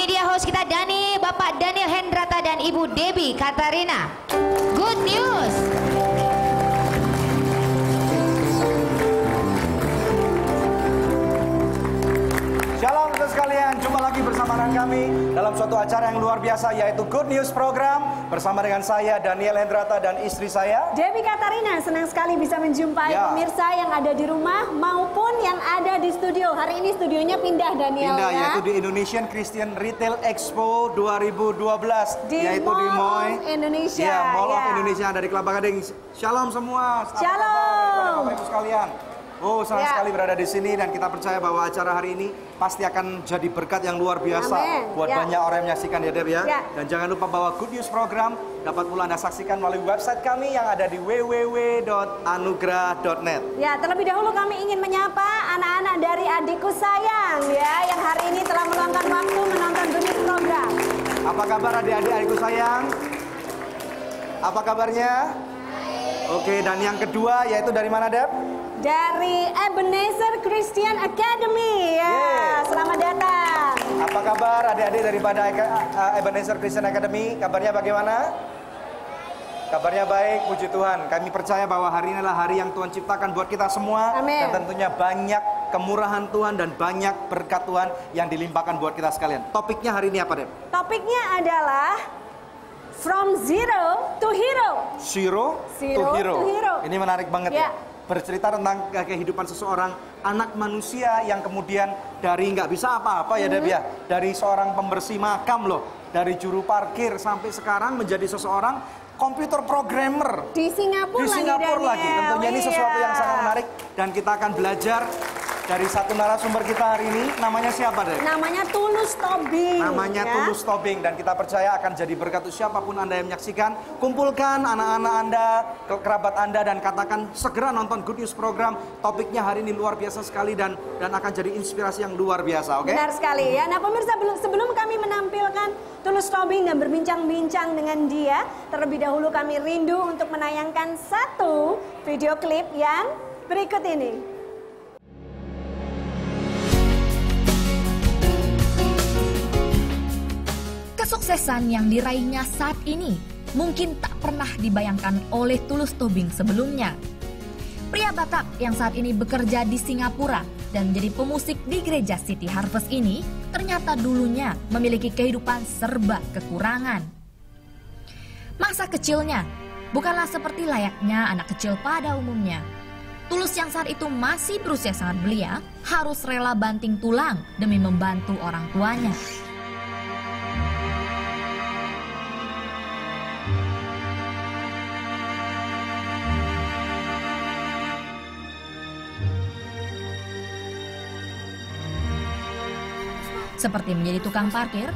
Ini dia host kita Dani, Bapak Daniel Hendrata dan Ibu Debbie Katarina. Good news. Shalom saudara sekalian, jumpa lagi bersama dengan kami dalam suatu acara yang luar biasa yaitu Good News Program bersama dengan saya Daniel Hendrata dan istri saya Debbie Katarina. Senang sekali bisa menjumpai pemirsa yang ada di rumah maupun yang ada di studio. Hari ini studionya pindah Daniel, pindah, ya? yaitu di Indonesian Christian Retail Expo 2012 yaitu di Mall Indonesia. Ya, Mall of Indonesia dari Kelapa Gading. Shalom semua. Shalom. Bapak Ibu sekalian. Oh, senang sekali berada di sini dan kita percaya bahwa acara hari ini pasti akan jadi berkat yang luar biasa buat banyak orang yang menyaksikan ya Deb ya. Dan jangan lupa bahwa Good News Program dapat pula Anda saksikan melalui website kami yang ada di www.anugrah.net. Ya, terlebih dahulu kami ingin menyapa anak-anak dari adikku sayang ya yang hari ini telah meluangkan waktu menonton Good News Program. Apa kabar adik-adik adikku sayang? Apa kabarnya? Oke, dan yang kedua yaitu dari mana Deb? Dari Ebenezer Christian Academy ya. Selamat datang. Apa kabar adik-adik daripada Ebenezer Christian Academy? Kabarnya bagaimana? Kabarnya baik, puji Tuhan. Kami percaya bahwa hari ini adalah hari yang Tuhan ciptakan buat kita semua. Amin. Dan tentunya banyak kemurahan Tuhan dan banyak berkat Tuhan yang dilimpahkan buat kita sekalian. Topiknya hari ini apa, Deb? Topiknya adalah From Zero to Hero. Zero to Hero. Ini menarik banget ya. Bercerita tentang kehidupan seseorang anak manusia yang kemudian dari nggak bisa apa-apa ya Deb ya. Dari seorang pembersih makam loh, dari juru parkir sampai sekarang menjadi seseorang komputer programmer di Singapura, lagi. Tentunya ini sesuatu yang sangat menarik dan kita akan belajar dari satu narasumber kita hari ini. Namanya siapa Deb? Namanya Tulus Tobing. Namanya Tulus Tobing dan kita percaya akan jadi berkat untuk siapapun Anda yang menyaksikan. Kumpulkan anak-anak Anda, kerabat Anda dan katakan segera nonton Good News Program. Topiknya hari ini luar biasa sekali dan akan jadi inspirasi yang luar biasa, oke? Benar sekali ya. Nah pemirsa, sebelum kami menampilkan Tulus Tobing dan berbincang-bincang dengan dia, terlebih dahulu kami rindu untuk menayangkan satu video klip yang berikut ini. Kesuksesan yang diraihnya saat ini mungkin tak pernah dibayangkan oleh Tulus Tobing sebelumnya. Pria Batak yang saat ini bekerja di Singapura dan menjadi pemusik di gereja City Harvest ini ternyata dulunya memiliki kehidupan serba kekurangan. Masa kecilnya bukanlah seperti layaknya anak kecil pada umumnya. Tulus yang saat itu masih berusia sangat belia harus rela banting tulang demi membantu orang tuanya. Seperti menjadi tukang parkir,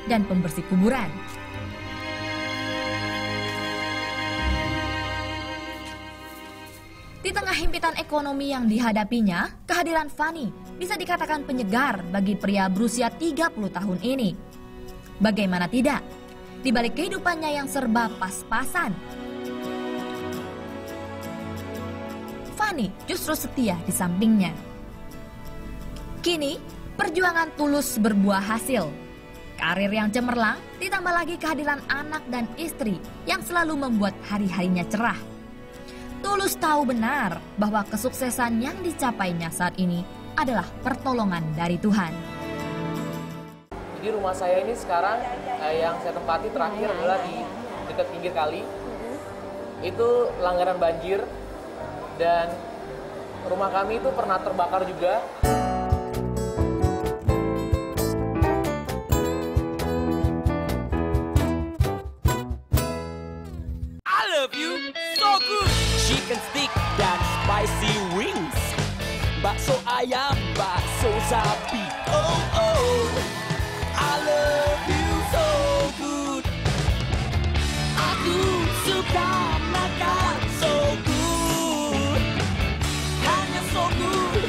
dan pembersih kuburan. Di tengah himpitan ekonomi yang dihadapinya, kehadiran Fani bisa dikatakan penyegar bagi pria berusia 30 tahun ini. Bagaimana tidak? Di balik kehidupannya yang serba pas-pasan, Fani justru setia di sampingnya. Kini, perjuangan Tulus berbuah hasil. Karir yang cemerlang, ditambah lagi kehadiran anak dan istri yang selalu membuat hari-harinya cerah. Tulus tahu benar bahwa kesuksesan yang dicapainya saat ini adalah pertolongan dari Tuhan. Jadi rumah saya ini sekarang yang saya tempati terakhir adalah di dekat pinggir kali. Itu langganan banjir dan rumah kami itu pernah terbakar juga. I love you so good. Chicken stick dan spicy wings. Bakso ayam, bakso sapi. Oh oh. I love you so good. Aku suka makan so good. Hanya so good.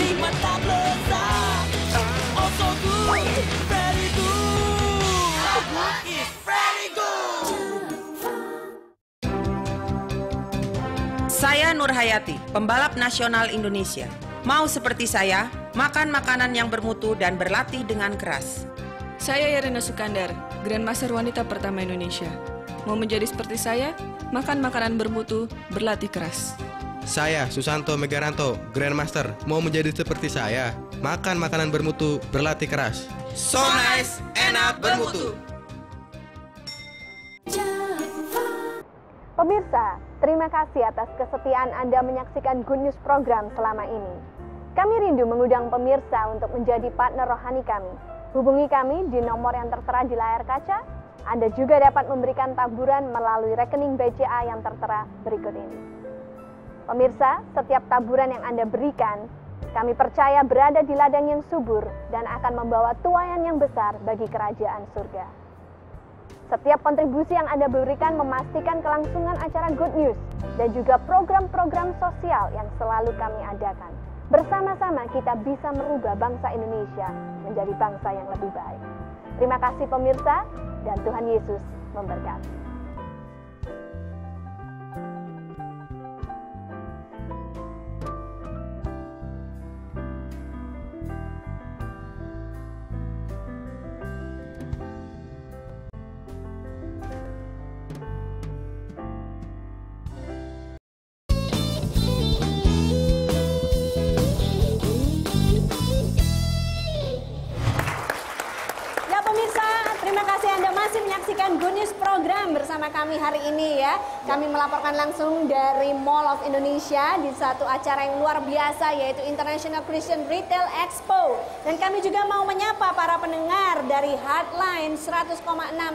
Nikmat tak lezat. Oh so good. Very good. Is very good. Saya Nur Hayati, pembalap nasional Indonesia. Mau seperti saya, makan makanan yang bermutu dan berlatih dengan keras. Saya Yarina Sukandar, Grandmaster wanita pertama Indonesia. Mau menjadi seperti saya, makan makanan bermutu, berlatih keras. Saya Susanto Megaranto, Grandmaster. Mau menjadi seperti saya, makan makanan bermutu, berlatih keras. So nice, enak, bermutu. Pemirsa, terima kasih atas kesetiaan Anda menyaksikan Good News program selama ini. Kami rindu mengundang pemirsa untuk menjadi partner rohani kami. Hubungi kami di nomor yang tertera di layar kaca. Anda juga dapat memberikan taburan melalui rekening BCA yang tertera berikut ini. Pemirsa, setiap taburan yang Anda berikan, kami percaya berada di ladang yang subur dan akan membawa tuaian yang besar bagi kerajaan surga. Setiap kontribusi yang Anda berikan memastikan kelangsungan acara Good News dan juga program-program sosial yang selalu kami adakan. Bersama-sama kita bisa merubah bangsa Indonesia menjadi bangsa yang lebih baik. Terima kasih pemirsa, dan Tuhan Yesus memberkati. Menyaksikan Good News program bersama kami hari ini ya. Kami melaporkan langsung dari Mall of Indonesia di satu acara yang luar biasa yaitu International Christian Retail Expo. Dan kami juga mau menyapa para pendengar dari Heartline 100,6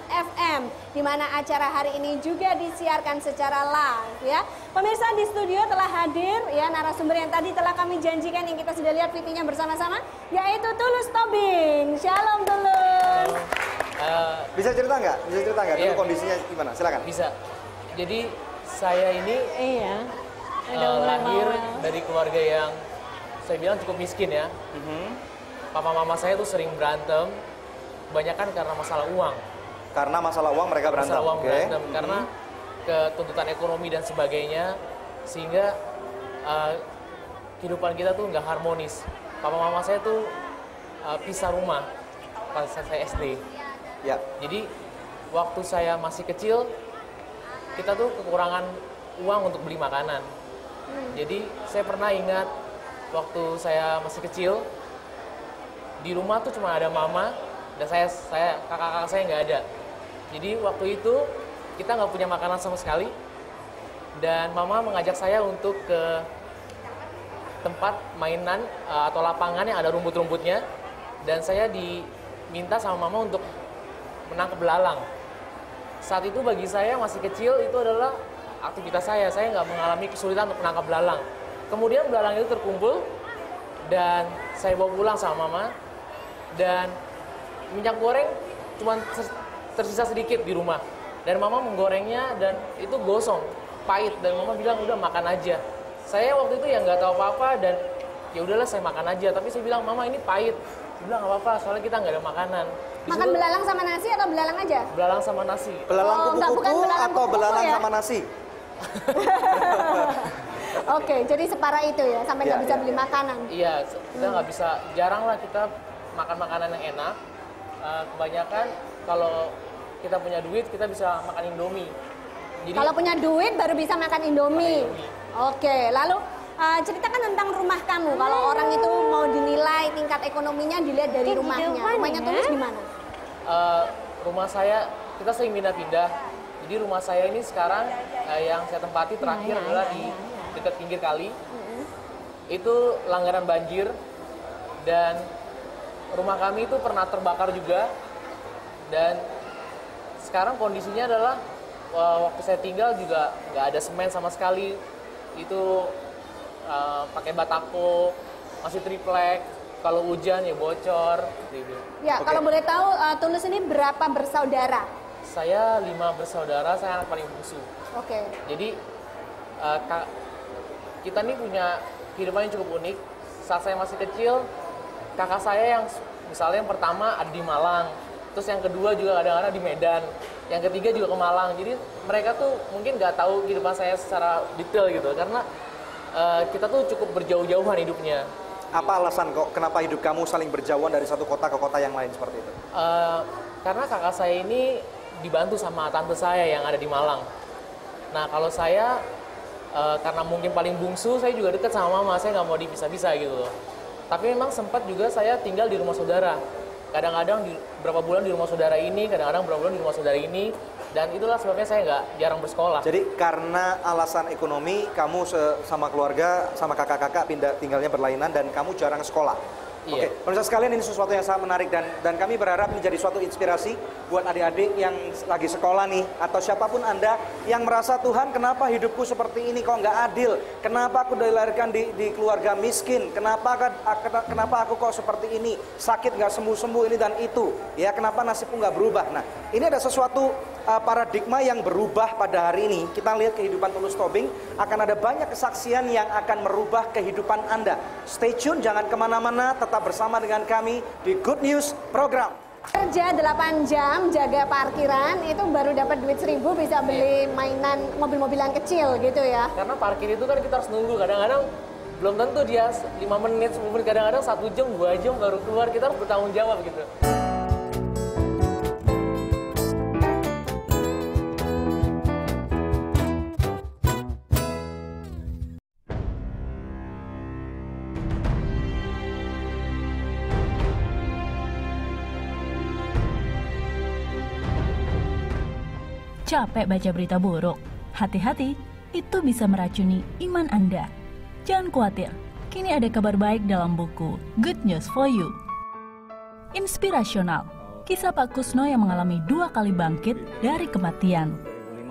FM di mana acara hari ini juga disiarkan secara live ya. Pemirsa, di studio telah hadir ya narasumber yang tadi telah kami janjikan yang kita sudah lihat VT-nya bersama-sama yaitu Tulus Tobing. Shalom Tulus. Bisa cerita nggak? Dulu iya. Kondisinya gimana? Silakan. Bisa. Jadi saya ini lahir dari keluarga yang saya bilang cukup miskin ya. Papa mama saya tuh sering berantem, kebanyakan karena masalah uang. Karena masalah uang mereka berantem. Masalah uang berantem karena ketuntutan ekonomi dan sebagainya, sehingga kehidupan kita tuh nggak harmonis. Papa mama saya tuh pisah rumah pas saya SD. Ya. Jadi waktu saya masih kecil, kita tuh kekurangan uang untuk beli makanan. Jadi saya pernah ingat waktu saya masih kecil, di rumah tuh cuma ada mama dan kakak-kakak saya nggak ada. Jadi waktu itu kita nggak punya makanan sama sekali dan mama mengajak saya untuk ke tempat mainan atau lapangan yang ada rumput-rumputnya dan saya diminta sama mama untuk menangkap belalang. Saat itu bagi saya masih kecil itu adalah aktivitas saya nggak mengalami kesulitan untuk menangkap belalang. Kemudian belalang itu terkumpul dan saya bawa pulang sama mama dan minyak goreng cuma tersisa sedikit di rumah dan mama menggorengnya dan itu gosong, pahit dan mama bilang udah makan aja. Saya waktu itu ya nggak tahu apa-apa dan ya udahlah saya makan aja, tapi saya bilang mama ini pahit. Dia bilang nggak apa-apa soalnya kita nggak ada makanan. Makan belalang sama nasi atau belalang aja? Belalang sama nasi. Belalang kupu-kupu atau belalang ya? sama nasi? Oke, jadi separah itu ya, sampai nggak bisa beli makanan. Iya, kita nggak bisa, jarang lah kita makan makanan yang enak. Kebanyakan kalau kita punya duit, kita bisa makan Indomie. Jadi, kalau punya duit baru bisa makan Indomie. Oke, lalu ceritakan tentang rumah kamu. Kalau orang itu mau dinilai tingkat ekonominya dilihat dari rumahnya. Rumahnya Tulus di mana? Rumah saya, kita sering pindah-pindah. Jadi rumah saya ini sekarang yang saya tempati terakhir adalah di dekat pinggir kali. Itu langganan banjir dan rumah kami itu pernah terbakar juga. Dan sekarang kondisinya adalah waktu saya tinggal juga nggak ada semen sama sekali. Itu pakai batako, masih triplek. Kalau hujan ya bocor. Gitu. Ya, kalau boleh tahu Tulus ini berapa bersaudara? Saya 5 bersaudara, saya anak paling bungsu. Oke. Jadi kita nih punya kehidupan yang cukup unik. Saat saya masih kecil, kakak saya yang misalnya yang pertama ada di Malang, terus yang kedua juga kadang-kadang di Medan, yang ketiga juga ke Malang. Jadi mereka tuh mungkin nggak tahu kehidupan saya secara detail gitu, karena kita tuh cukup berjauh-jauhan hidupnya. Apa alasan kok kenapa hidup kamu saling berjauhan dari satu kota ke kota yang lain seperti itu? Karena kakak saya ini dibantu sama tante saya yang ada di Malang. Nah kalau saya karena mungkin paling bungsu, saya juga dekat sama mama, saya nggak mau dipisah-pisah gitu. Tapi memang sempat juga saya tinggal di rumah saudara. Kadang-kadang berapa bulan di rumah saudara ini, kadang-kadang berapa bulan di rumah saudara ini. Dan itulah sebabnya saya nggak jarang bersekolah. Jadi karena alasan ekonomi, kamu sama keluarga, sama kakak-kakak tinggalnya berlainan dan kamu jarang sekolah. Iya. Oke, pemirsa sekalian, ini sesuatu yang sangat menarik dan kami berharap menjadi suatu inspirasi buat adik-adik yang lagi sekolah nih, atau siapapun Anda yang merasa, Tuhan kenapa hidupku seperti ini, kok nggak adil, kenapa aku dilahirkan di keluarga miskin, kenapa aku kok seperti ini, sakit nggak sembuh-sembuh ini dan itu, ya kenapa nasibku nggak berubah. Nah ini ada sesuatu paradigma yang berubah pada hari ini. Kita lihat kehidupan Tulus Tobing, akan ada banyak kesaksian yang akan merubah kehidupan Anda. Stay tune, jangan kemana-mana, tetap bersama dengan kami di Good News Program. Kerja 8 jam, jaga parkiran, itu baru dapat duit 1.000 bisa beli mainan mobil-mobilan kecil gitu ya. Karena parkir itu kan kita harus nunggu, kadang-kadang belum tentu dia 5 menit, 10 menit, kadang-kadang 1 jam, 2 jam baru keluar, kita harus bertanggung jawab gitu. Capek baca berita buruk? Hati-hati, itu bisa meracuni iman Anda. Jangan khawatir, kini ada kabar baik dalam buku Good News for You. Inspirasional, kisah Pak Kusno yang mengalami 2 kali bangkit dari kematian.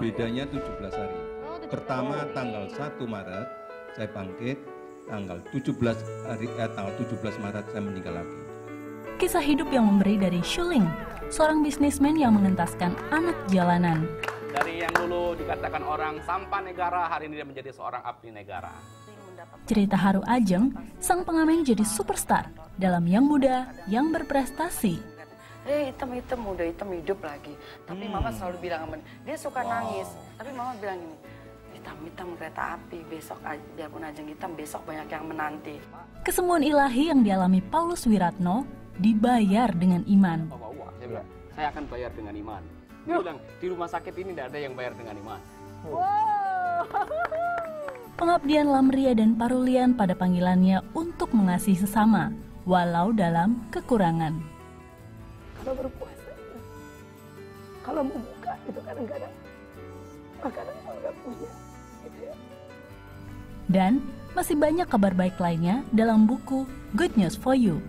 Bedanya 17 hari. Pertama tanggal 1 Maret saya bangkit, tanggal 17 Maret saya meninggal lagi. Kisah hidup yang memberi dari Shuling, seorang bisnismen yang mengentaskan anak jalanan. Dari yang dulu dikatakan orang sampah negara, hari ini dia menjadi seorang abdi negara. Cerita haru Ajeng, sang pengamen jadi superstar dalam Yang Muda, Yang Berprestasi. Hitam muda, hitam hidup lagi. Tapi mama selalu bilang, dia suka nangis. Tapi mama bilang gini, hitam kereta api, besok biarpun Ajeng hitam, besok banyak yang menanti. Kesembuhan ilahi yang dialami Paulus Wiratno dibayar dengan iman. Saya bilang, saya akan bayar dengan iman. Dia bilang, di rumah sakit ini tidak ada yang bayar dengan iman. Pengabdian Lamria dan Parulian pada panggilannya untuk mengasihi sesama, walau dalam kekurangan. Kalau berpuasa, kalau mau buka itu kadang-kadang makanan yang nggak punya. Gitu ya. Dan masih banyak kabar baik lainnya dalam buku Good News for You.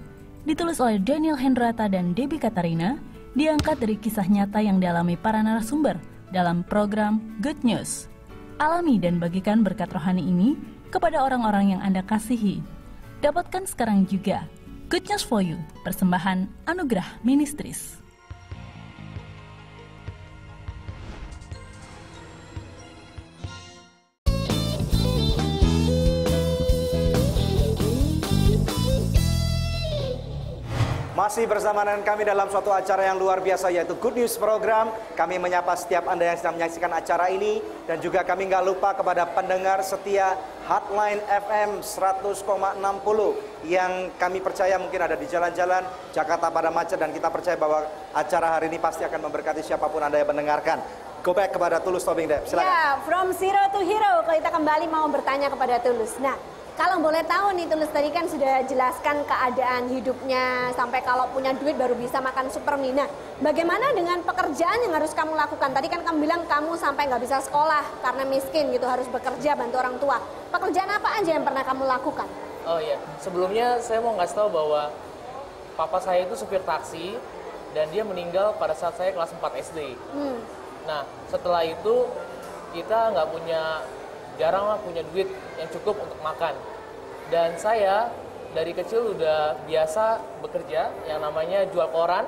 Ditulis oleh Daniel Hendrata dan Debbie Katarina, diangkat dari kisah nyata yang dialami para narasumber dalam program Good News. Alami dan bagikan berkat rohani ini kepada orang-orang yang Anda kasihi. Dapatkan sekarang juga Good News for You, persembahan Anugerah Ministries. Masih bersama dengan kami dalam suatu acara yang luar biasa, yaitu Good News Program. Kami menyapa setiap Anda yang sedang menyaksikan acara ini. Dan juga kami nggak lupa kepada pendengar setia Hotline FM 100,60 yang kami percaya mungkin ada di jalan-jalan Jakarta pada macet, dan kita percaya bahwa acara hari ini pasti akan memberkati siapapun Anda yang mendengarkan. Go back kepada Tulus Tobing, Deb. Silakan. Ya, from zero to hero. Kita kembali mau bertanya kepada Tulus. Nah, kalau boleh tahu nih, Tulus tadi kan sudah jelaskan keadaan hidupnya, sampai kalau punya duit baru bisa makan Supermie. Nah, bagaimana dengan pekerjaan yang harus kamu lakukan? Tadi kan kamu bilang kamu sampai nggak bisa sekolah karena miskin gitu, harus bekerja bantu orang tua. Pekerjaan apa aja yang pernah kamu lakukan? Oh iya, sebelumnya saya mau ngasih tahu bahwa papa saya itu supir taksi dan dia meninggal pada saat saya kelas 4 SD. Nah, setelah itu kita jarang lah punya duit yang cukup untuk makan. Dan saya dari kecil udah biasa bekerja yang namanya jual koran.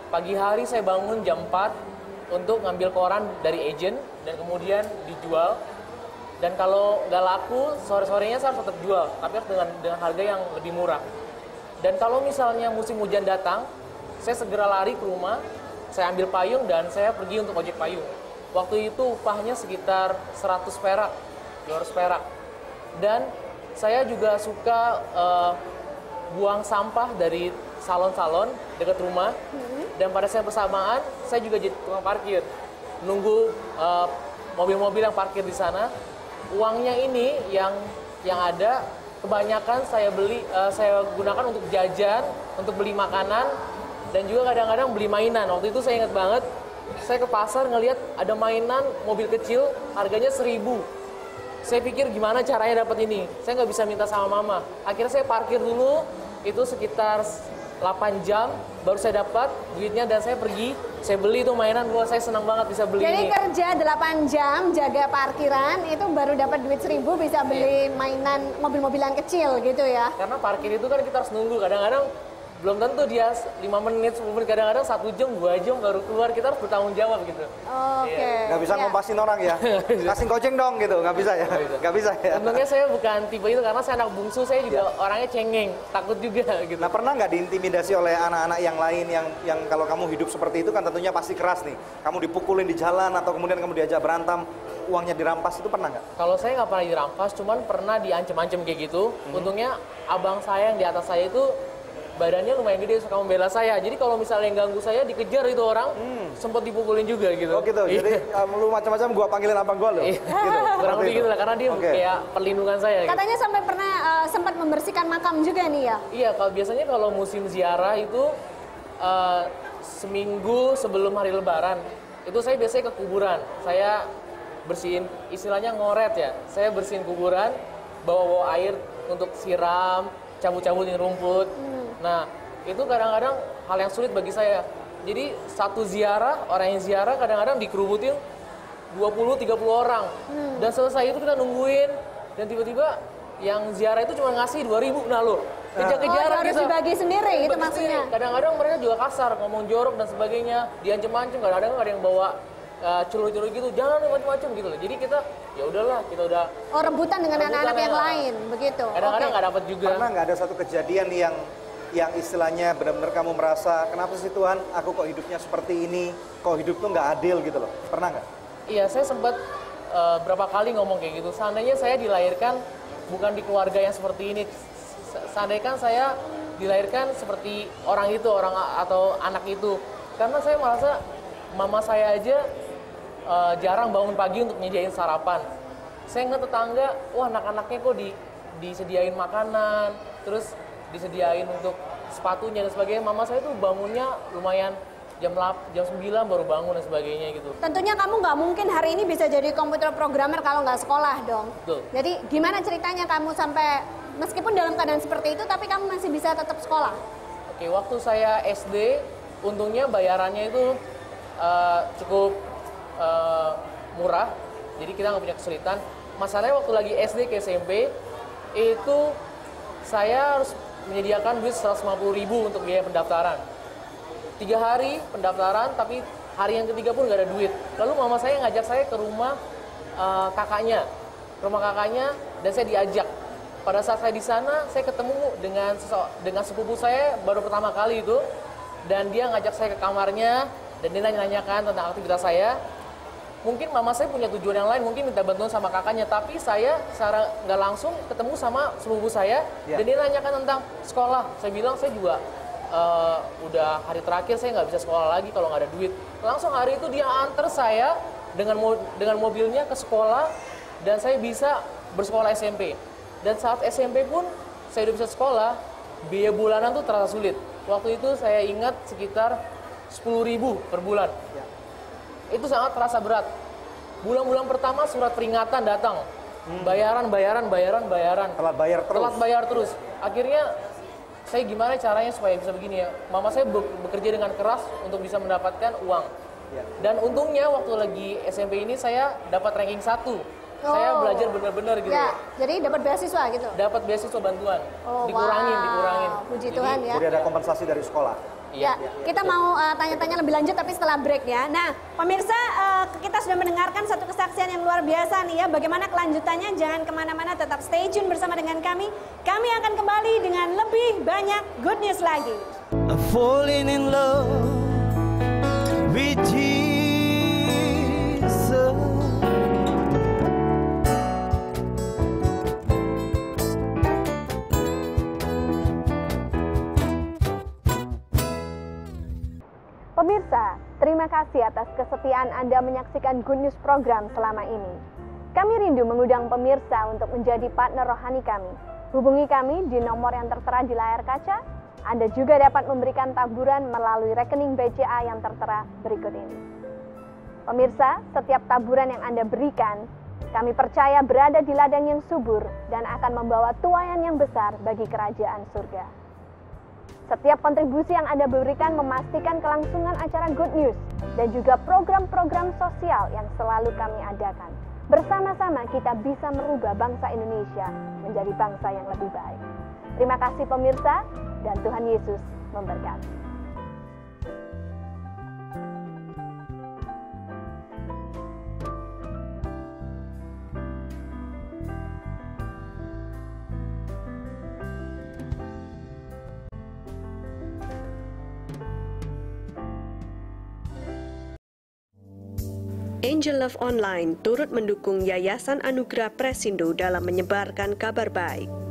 Pagi hari saya bangun jam 4 untuk ngambil koran dari agent dan kemudian dijual. Dan kalau nggak laku, sore-sorenya saya harus tetap jual, tapi harus dengan harga yang lebih murah. Dan kalau misalnya musim hujan datang, saya segera lari ke rumah, saya ambil payung dan saya pergi untuk ojek payung. Waktu itu upahnya sekitar 100 perak, 200 perak. Dan saya juga suka buang sampah dari salon-salon dekat rumah. Dan pada saat bersamaan, saya juga jadi tukang parkir. Nunggu mobil-mobil yang parkir di sana. Uangnya ini yang ada, kebanyakan saya gunakan untuk jajan, untuk beli makanan, dan juga kadang-kadang beli mainan. Waktu itu saya ingat banget, saya ke pasar ngelihat ada mainan mobil kecil, harganya 1.000. Saya pikir gimana caranya dapat ini. Saya nggak bisa minta sama mama. Akhirnya saya parkir dulu, itu sekitar 8 jam, baru saya dapat duitnya dan saya pergi. Saya beli itu mainan, wah saya senang banget bisa beli Jadi ini. kerja 8 jam, jaga parkiran, itu baru dapat duit 1.000 bisa beli mainan mobil-mobilan kecil gitu ya. Karena parkir itu kan kita harus nunggu, kadang-kadang belum tentu dia 5 menit, 10 menit, kadang-kadang 1 jam, 2 jam baru keluar, kita harus bertanggung jawab gitu. Oke. Nggak bisa ngompasin orang ya, kasih goceng dong gitu, nggak bisa ya? Nggak bisa ya? Untungnya saya bukan tipe itu, karena saya anak bungsu, saya juga orangnya cengeng, takut juga gitu. Nah, pernah nggak diintimidasi oleh anak-anak yang lain yang kalau kamu hidup seperti itu kan tentunya pasti keras nih. Kamu dipukulin di jalan atau kemudian kamu diajak berantem, uangnya dirampas, itu pernah nggak? Kalau saya nggak pernah dirampas, cuman pernah diancam-ancam kayak gitu. Untungnya abang saya yang di atas saya itu badannya lumayan gede, suka membela saya. Jadi kalau misalnya yang ganggu saya dikejar itu orang, sempat dipukulin juga gitu. Oh gitu, jadi lu macam-macam gua panggilin abang gua loh. Gitu. Kurang lebih gitu lah, karena dia kayak perlindungan saya. Katanya sampai pernah sempat membersihkan makam juga nih ya? Iya, biasanya kalau musim ziarah itu seminggu sebelum hari Lebaran, itu saya biasanya ke kuburan. Saya bersihin, istilahnya ngoret ya. Saya bersihin kuburan, bawa air untuk siram, cabut-cabutin rumput. Nah, itu kadang-kadang hal yang sulit bagi saya. Jadi satu ziarah, orang yang ziarah kadang-kadang dikerubutin 20-30 orang. Dan selesai itu kita nungguin, dan tiba-tiba yang ziarah itu cuma ngasih 2.000. Nah lo, kejar-kejaran harus dibagi sendiri itu maksudnya. Kadang-kadang mereka juga kasar, ngomong jorok dan sebagainya, diancem-ancem, kadang-kadang ada yang bawa celur-celur gitu, jangan macam-macam gitu loh. Jadi kita ya udahlah, kita udah rebutan dengan anak-anak yang lain begitu. Kadang-kadang nggak dapat juga. Pernah nggak ada satu kejadian yang istilahnya benar-benar kamu merasa kenapa sih Tuhan, aku kok hidupnya seperti ini, kok hidup tuh nggak adil gitu loh? Pernah nggak? Iya, saya sempat berapa kali ngomong kayak gitu. Seandainya saya dilahirkan bukan di keluarga yang seperti ini, seandainya kan saya dilahirkan seperti orang itu, orang atau anak itu, karena saya merasa mama saya aja jarang bangun pagi untuk nyediain sarapan. Saya ngeliat tetangga, wah anak-anaknya kok disediain makanan, terus disediain untuk sepatunya dan sebagainya. Mama saya tuh bangunnya lumayan jam 9 baru bangun dan sebagainya gitu. Tentunya kamu nggak mungkin hari ini bisa jadi komputer programmer kalau nggak sekolah dong. Betul. Jadi gimana ceritanya kamu sampai meskipun dalam keadaan seperti itu tapi kamu masih bisa tetap sekolah? Oke, waktu saya SD, untungnya bayarannya itu cukup murah, jadi kita nggak punya kesulitan. Masalahnya waktu lagi SD ke SMP, itu saya harus menyediakan duit 150.000 untuk biaya pendaftaran. 3 hari pendaftaran, tapi hari yang ketiga pun nggak ada duit. Lalu mama saya ngajak saya ke rumah kakaknya, dan saya diajak. Pada saat saya di sana, saya ketemu dengan sepupu saya baru pertama kali itu, dan dia ngajak saya ke kamarnya, dan dia nanya-nanyakan tentang aktivitas saya. Mungkin mama saya punya tujuan yang lain, mungkin minta bantuan sama kakaknya, tapi saya secara nggak langsung ketemu sama sepupu saya, dan dia nanyakan tentang sekolah. Saya bilang saya juga udah hari terakhir saya nggak bisa sekolah lagi kalau nggak ada duit. Langsung hari itu dia antar saya dengan mobilnya ke sekolah, dan saya bisa bersekolah SMP. Dan saat SMP pun saya udah bisa sekolah, biaya bulanan tuh terasa sulit. Waktu itu saya ingat sekitar 10.000 per bulan. Itu sangat terasa berat. Bulan-bulan pertama surat peringatan datang. Bayaran. Telat bayar terus. Akhirnya saya gimana caranya supaya bisa begini ya. Mama saya bekerja dengan keras untuk bisa mendapatkan uang. Dan untungnya waktu lagi SMP ini saya dapat ranking 1. Saya belajar benar-benar gitu. Ya, jadi dapat beasiswa gitu. Dapat beasiswa bantuan. Oh, dikurangin. Puji Tuhan ya. Jadi ada kompensasi dari sekolah. Ya, kita mau tanya-tanya lebih lanjut tapi setelah break ya. Nah, pemirsa, kita sudah mendengarkan satu kesaksian yang luar biasa nih ya. Bagaimana kelanjutannya? Jangan kemana-mana, tetap stay tune bersama dengan kami. Kami akan kembali dengan lebih banyak good news lagi. I'm falling in love with Jesus. Pemirsa, terima kasih atas kesetiaan Anda menyaksikan Good News program selama ini. Kami rindu mengundang pemirsa untuk menjadi partner rohani kami. Hubungi kami di nomor yang tertera di layar kaca. Anda juga dapat memberikan taburan melalui rekening BCA yang tertera berikut ini. Pemirsa, setiap taburan yang Anda berikan, kami percaya berada di ladang yang subur dan akan membawa tuaian yang besar bagi kerajaan surga. Setiap kontribusi yang Anda berikan memastikan kelangsungan acara Good News dan juga program-program sosial yang selalu kami adakan. Bersama-sama kita bisa merubah bangsa Indonesia menjadi bangsa yang lebih baik. Terima kasih pemirsa, dan Tuhan Yesus memberkati. Angel Love Online turut mendukung Yayasan Anugerah Presindo dalam menyebarkan kabar baik.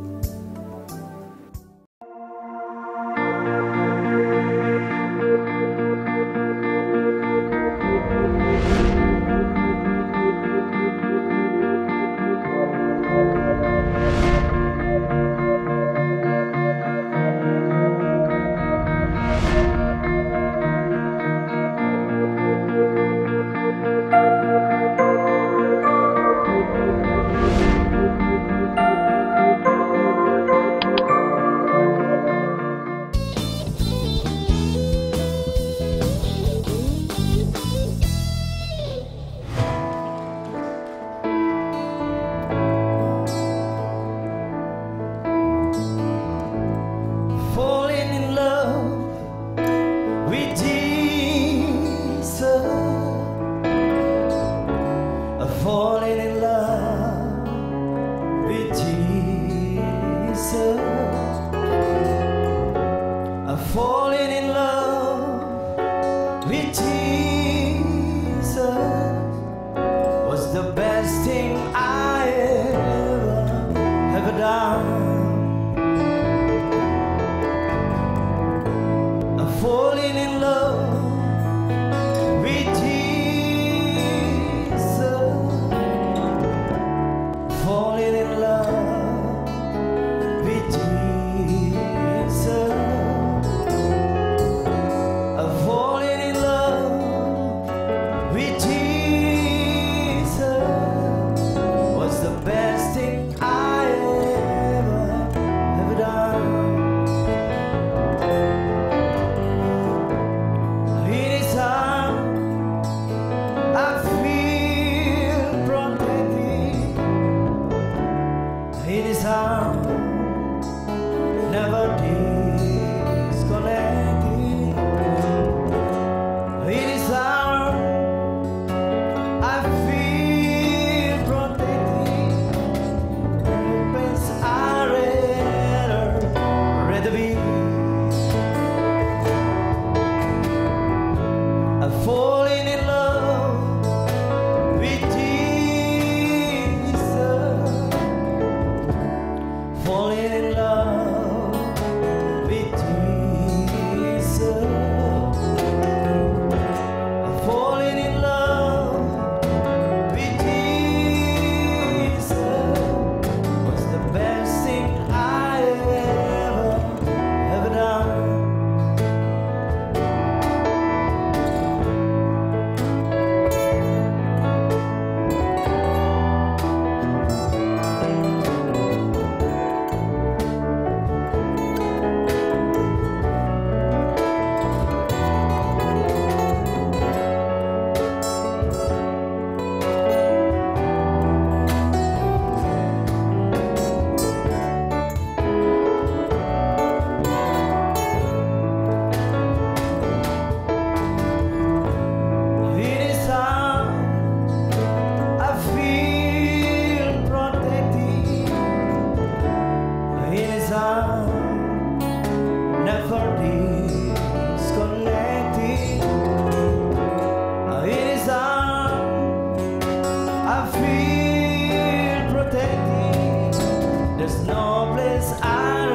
There's no place I'd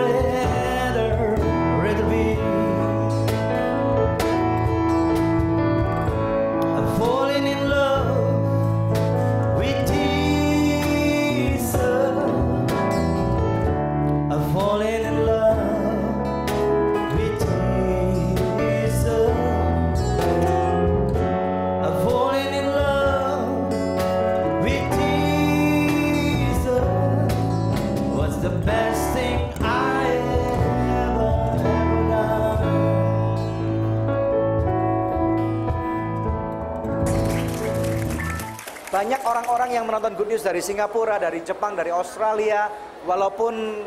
rather be. I'm falling in love with Jesus. I'm falling in love with Jesus. I'm falling in love with Jesus. What's the best thing I ever done? Banyak orang-orang yang menonton Good News dari Singapura, dari Jepang, dari Australia. Walaupun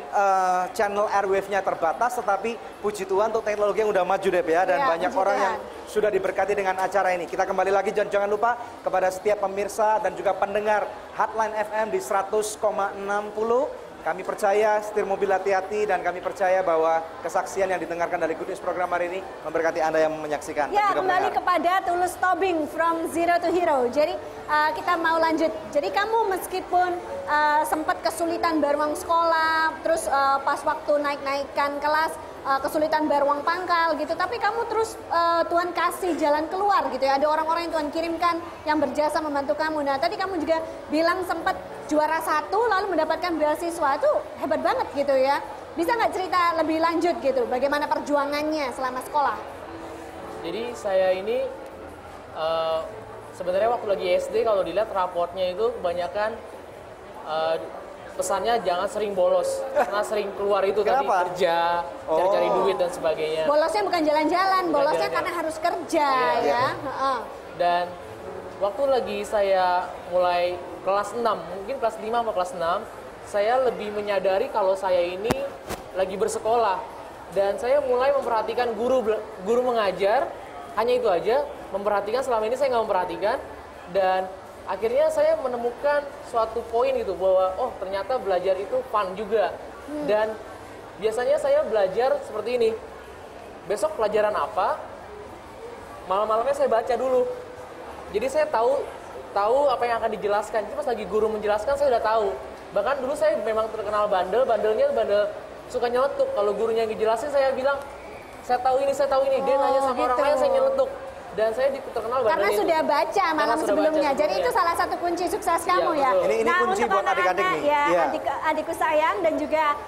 channel airwave-nya terbatas, tetapi puji Tuhan untuk teknologi yang udah maju deh ya. Dan banyak orang yang sudah diberkati dengan acara ini. Kita kembali lagi, jangan lupa kepada setiap pemirsa dan juga pendengar Hotline FM di 100,60. Kami percaya setir mobil hati-hati dan kami percaya bahwa kesaksian yang didengarkan dari Good News program hari ini memberkati Anda yang menyaksikan. Ya, kembali kepada Tulus Tobing from Zero to Hero. Jadi kita mau lanjut. Jadi kamu meskipun sempat kesulitan bayar uang sekolah, terus pas waktu naik-naikkan kelas kesulitan bayar uang pangkal gitu, tapi kamu terus Tuhan kasih jalan keluar gitu ya. Ada orang-orang yang Tuhan kirimkan yang berjasa membantu kamu. Nah, tadi kamu juga bilang sempat juara 1 lalu mendapatkan beasiswa, itu hebat banget gitu ya. Bisa nggak cerita lebih lanjut gitu, bagaimana perjuangannya selama sekolah? Jadi saya ini sebenarnya waktu lagi SD kalau dilihat raportnya itu kebanyakan pesannya jangan sering bolos, karena sering keluar itu tadi kerja, cari-cari duit dan sebagainya. Bolosnya bukan jalan-jalan, bolosnya karena harus kerja ya. Dan waktu lagi saya mulai kelas 6, mungkin kelas 5 atau kelas 6, saya lebih menyadari kalau saya ini lagi bersekolah. Dan saya mulai memperhatikan guru mengajar, hanya itu aja, memperhatikan. Selama ini saya nggak memperhatikan. Dan akhirnya saya menemukan suatu poin gitu, bahwa oh ternyata belajar itu fun juga. Dan biasanya saya belajar seperti ini, besok pelajaran apa, malam-malamnya saya baca dulu. Jadi saya tahu apa yang akan dijelaskan. Jadi pas lagi guru menjelaskan saya udah tahu. Bahkan dulu saya memang terkenal bandelnya bandel suka nyeletuk. Kalau gurunya yang dijelasin saya bilang, saya tahu ini. Dia nanya sama orang lain, saya nyeletuk. Dan saya terkenal bandel. Karena sudah baca malam sebelumnya. Jadi itu salah satu kunci sukses kamu ya. Ini kunci buat adik-adik nih. Ya, adikku sayang dan juga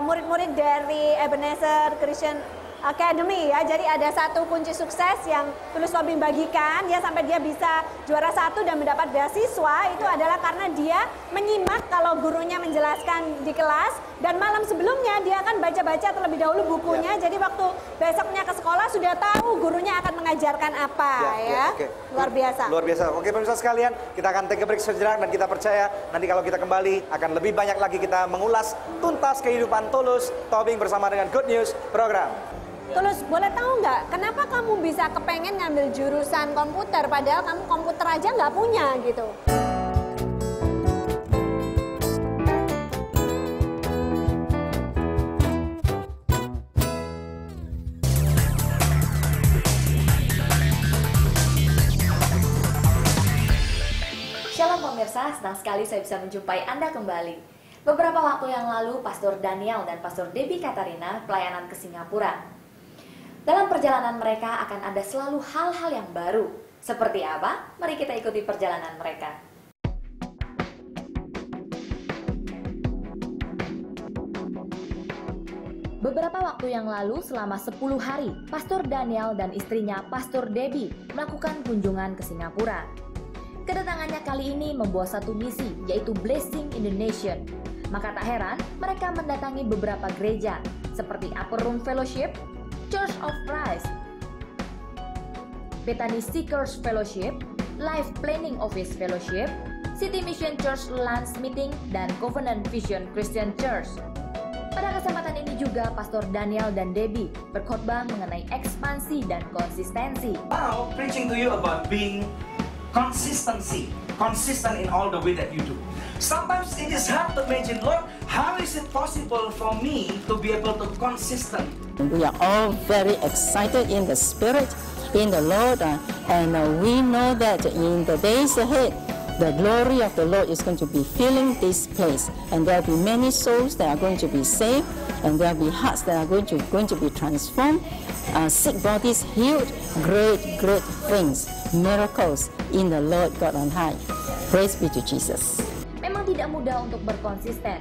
murid-murid dari Ebenezer Christian Academy ya. Jadi ada satu kunci sukses yang Tulus Tobing bagikan ya, sampai dia bisa juara 1 dan mendapat beasiswa. Itu adalah karena dia menyimak kalau gurunya menjelaskan di kelas, dan malam sebelumnya dia akan baca-baca terlebih dahulu bukunya. Jadi waktu besoknya ke sekolah sudah tahu gurunya akan mengajarkan apa ya. Luar biasa. Luar biasa. Oke pemirsa sekalian, kita akan take a break sejenak dan kita percaya nanti kalau kita kembali akan lebih banyak lagi kita mengulas tuntas kehidupan Tulus Tobing bersama dengan Good News program. Tulus, boleh tahu nggak kenapa kamu bisa kepengen ngambil jurusan komputer padahal kamu komputer aja nggak punya gitu? Shalom pemirsa, senang sekali saya bisa menjumpai Anda kembali. Beberapa waktu yang lalu, Pastor Daniel dan Pastor Debbie Katarina pelayanan ke Singapura. Dalam perjalanan mereka akan ada selalu hal-hal yang baru. Seperti apa? Mari kita ikuti perjalanan mereka. Beberapa waktu yang lalu, selama 10 hari, Pastor Daniel dan istrinya Pastor Debbie melakukan kunjungan ke Singapura. Kedatangannya kali ini membawa satu misi, yaitu Blessing in the Nation. Maka tak heran, mereka mendatangi beberapa gereja, seperti Upper Room Fellowship, Church of Christ, Bethany Seekers Fellowship, Life Planning Office Fellowship, City Mission Church Lunch Meeting, dan Covenant Vision Christian Church. Pada kesempatan ini juga Pastor Daniel dan Debbie berkhotbah mengenai ekspansi dan konsistensi. Now, preaching to you about being consistent in all the way that you do. Sometimes it is hard to imagine, Lord, how is it possible for me to be able to consistent? We are all very excited in the Spirit, in the Lord, and we know that in the days ahead, The glory of the Lord is going to be filling this place, and there will be many souls that are going to be saved, and there will be hearts that are going to be transformed, sick bodies healed, great things, miracles in the Lord God on high. Praise be to Jesus. Memang tidak mudah untuk berkonsisten.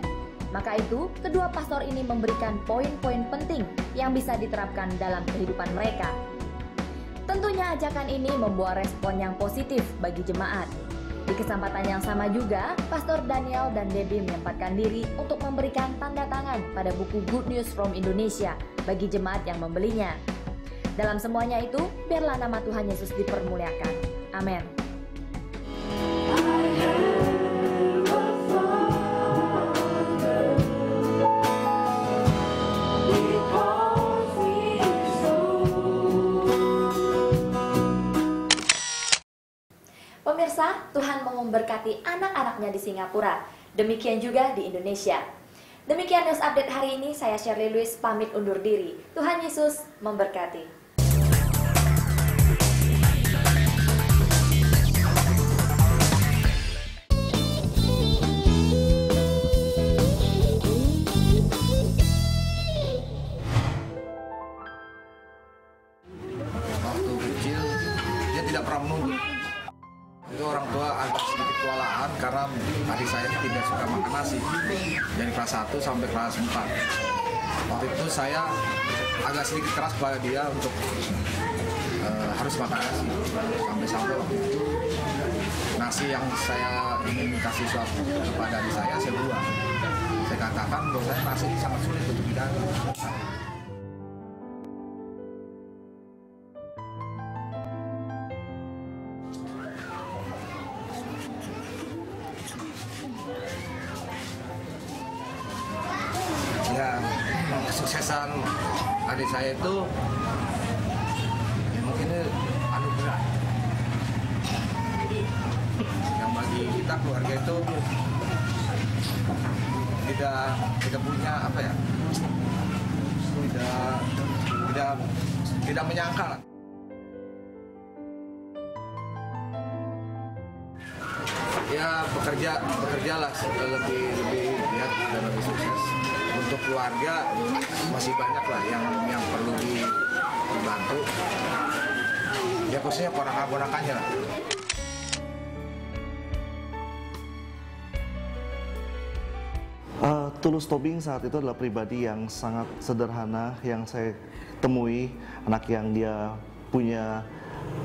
Maka itu, kedua pastor ini memberikan poin-poin penting yang bisa diterapkan dalam kehidupan mereka. Tentunya ajakan ini membuat respon yang positif bagi jemaat. Di kesempatan yang sama juga, Pastor Daniel dan Debbie menyempatkan diri untuk memberikan tanda tangan pada buku Good News from Indonesia bagi jemaat yang membelinya. Dalam semuanya itu, biarlah nama Tuhan Yesus dipermuliakan. Amin. Pemirsa, Tuhan mau memberkati anak-anaknya di Singapura. Demikian juga di Indonesia. Demikian news update hari ini, saya Shirley Louis pamit undur diri. Tuhan Yesus memberkati. Waktu kecil, dia tidak pernah menunggu. Itu orang tua agak sedikit kewalahan karena adik saya tidak suka makan nasi dari kelas 1 sampai kelas 4. Waktu itu saya agak sedikit keras kepada dia untuk harus makan nasi. Sampai waktu itu nasi yang saya ingin kasih suatu kepada adik saya buang. Saya katakan bahwa saya nasi ini sangat sulit untuk dihidangkan. Ya, kesuksesan adik saya itu ya mungkin anugerah. Yang bagi kita keluarga itu tidak punya apa ya? Tidak menyangka lah. Ya bekerjalah lebih giat dan lebih sukses. Untuk keluarga masih banyak lah yang perlu dibantu. Ya khususnya ponakan-ponakannya lah. Tulus Tobing saat itu adalah pribadi yang sangat sederhana yang saya temui, anak yang dia punya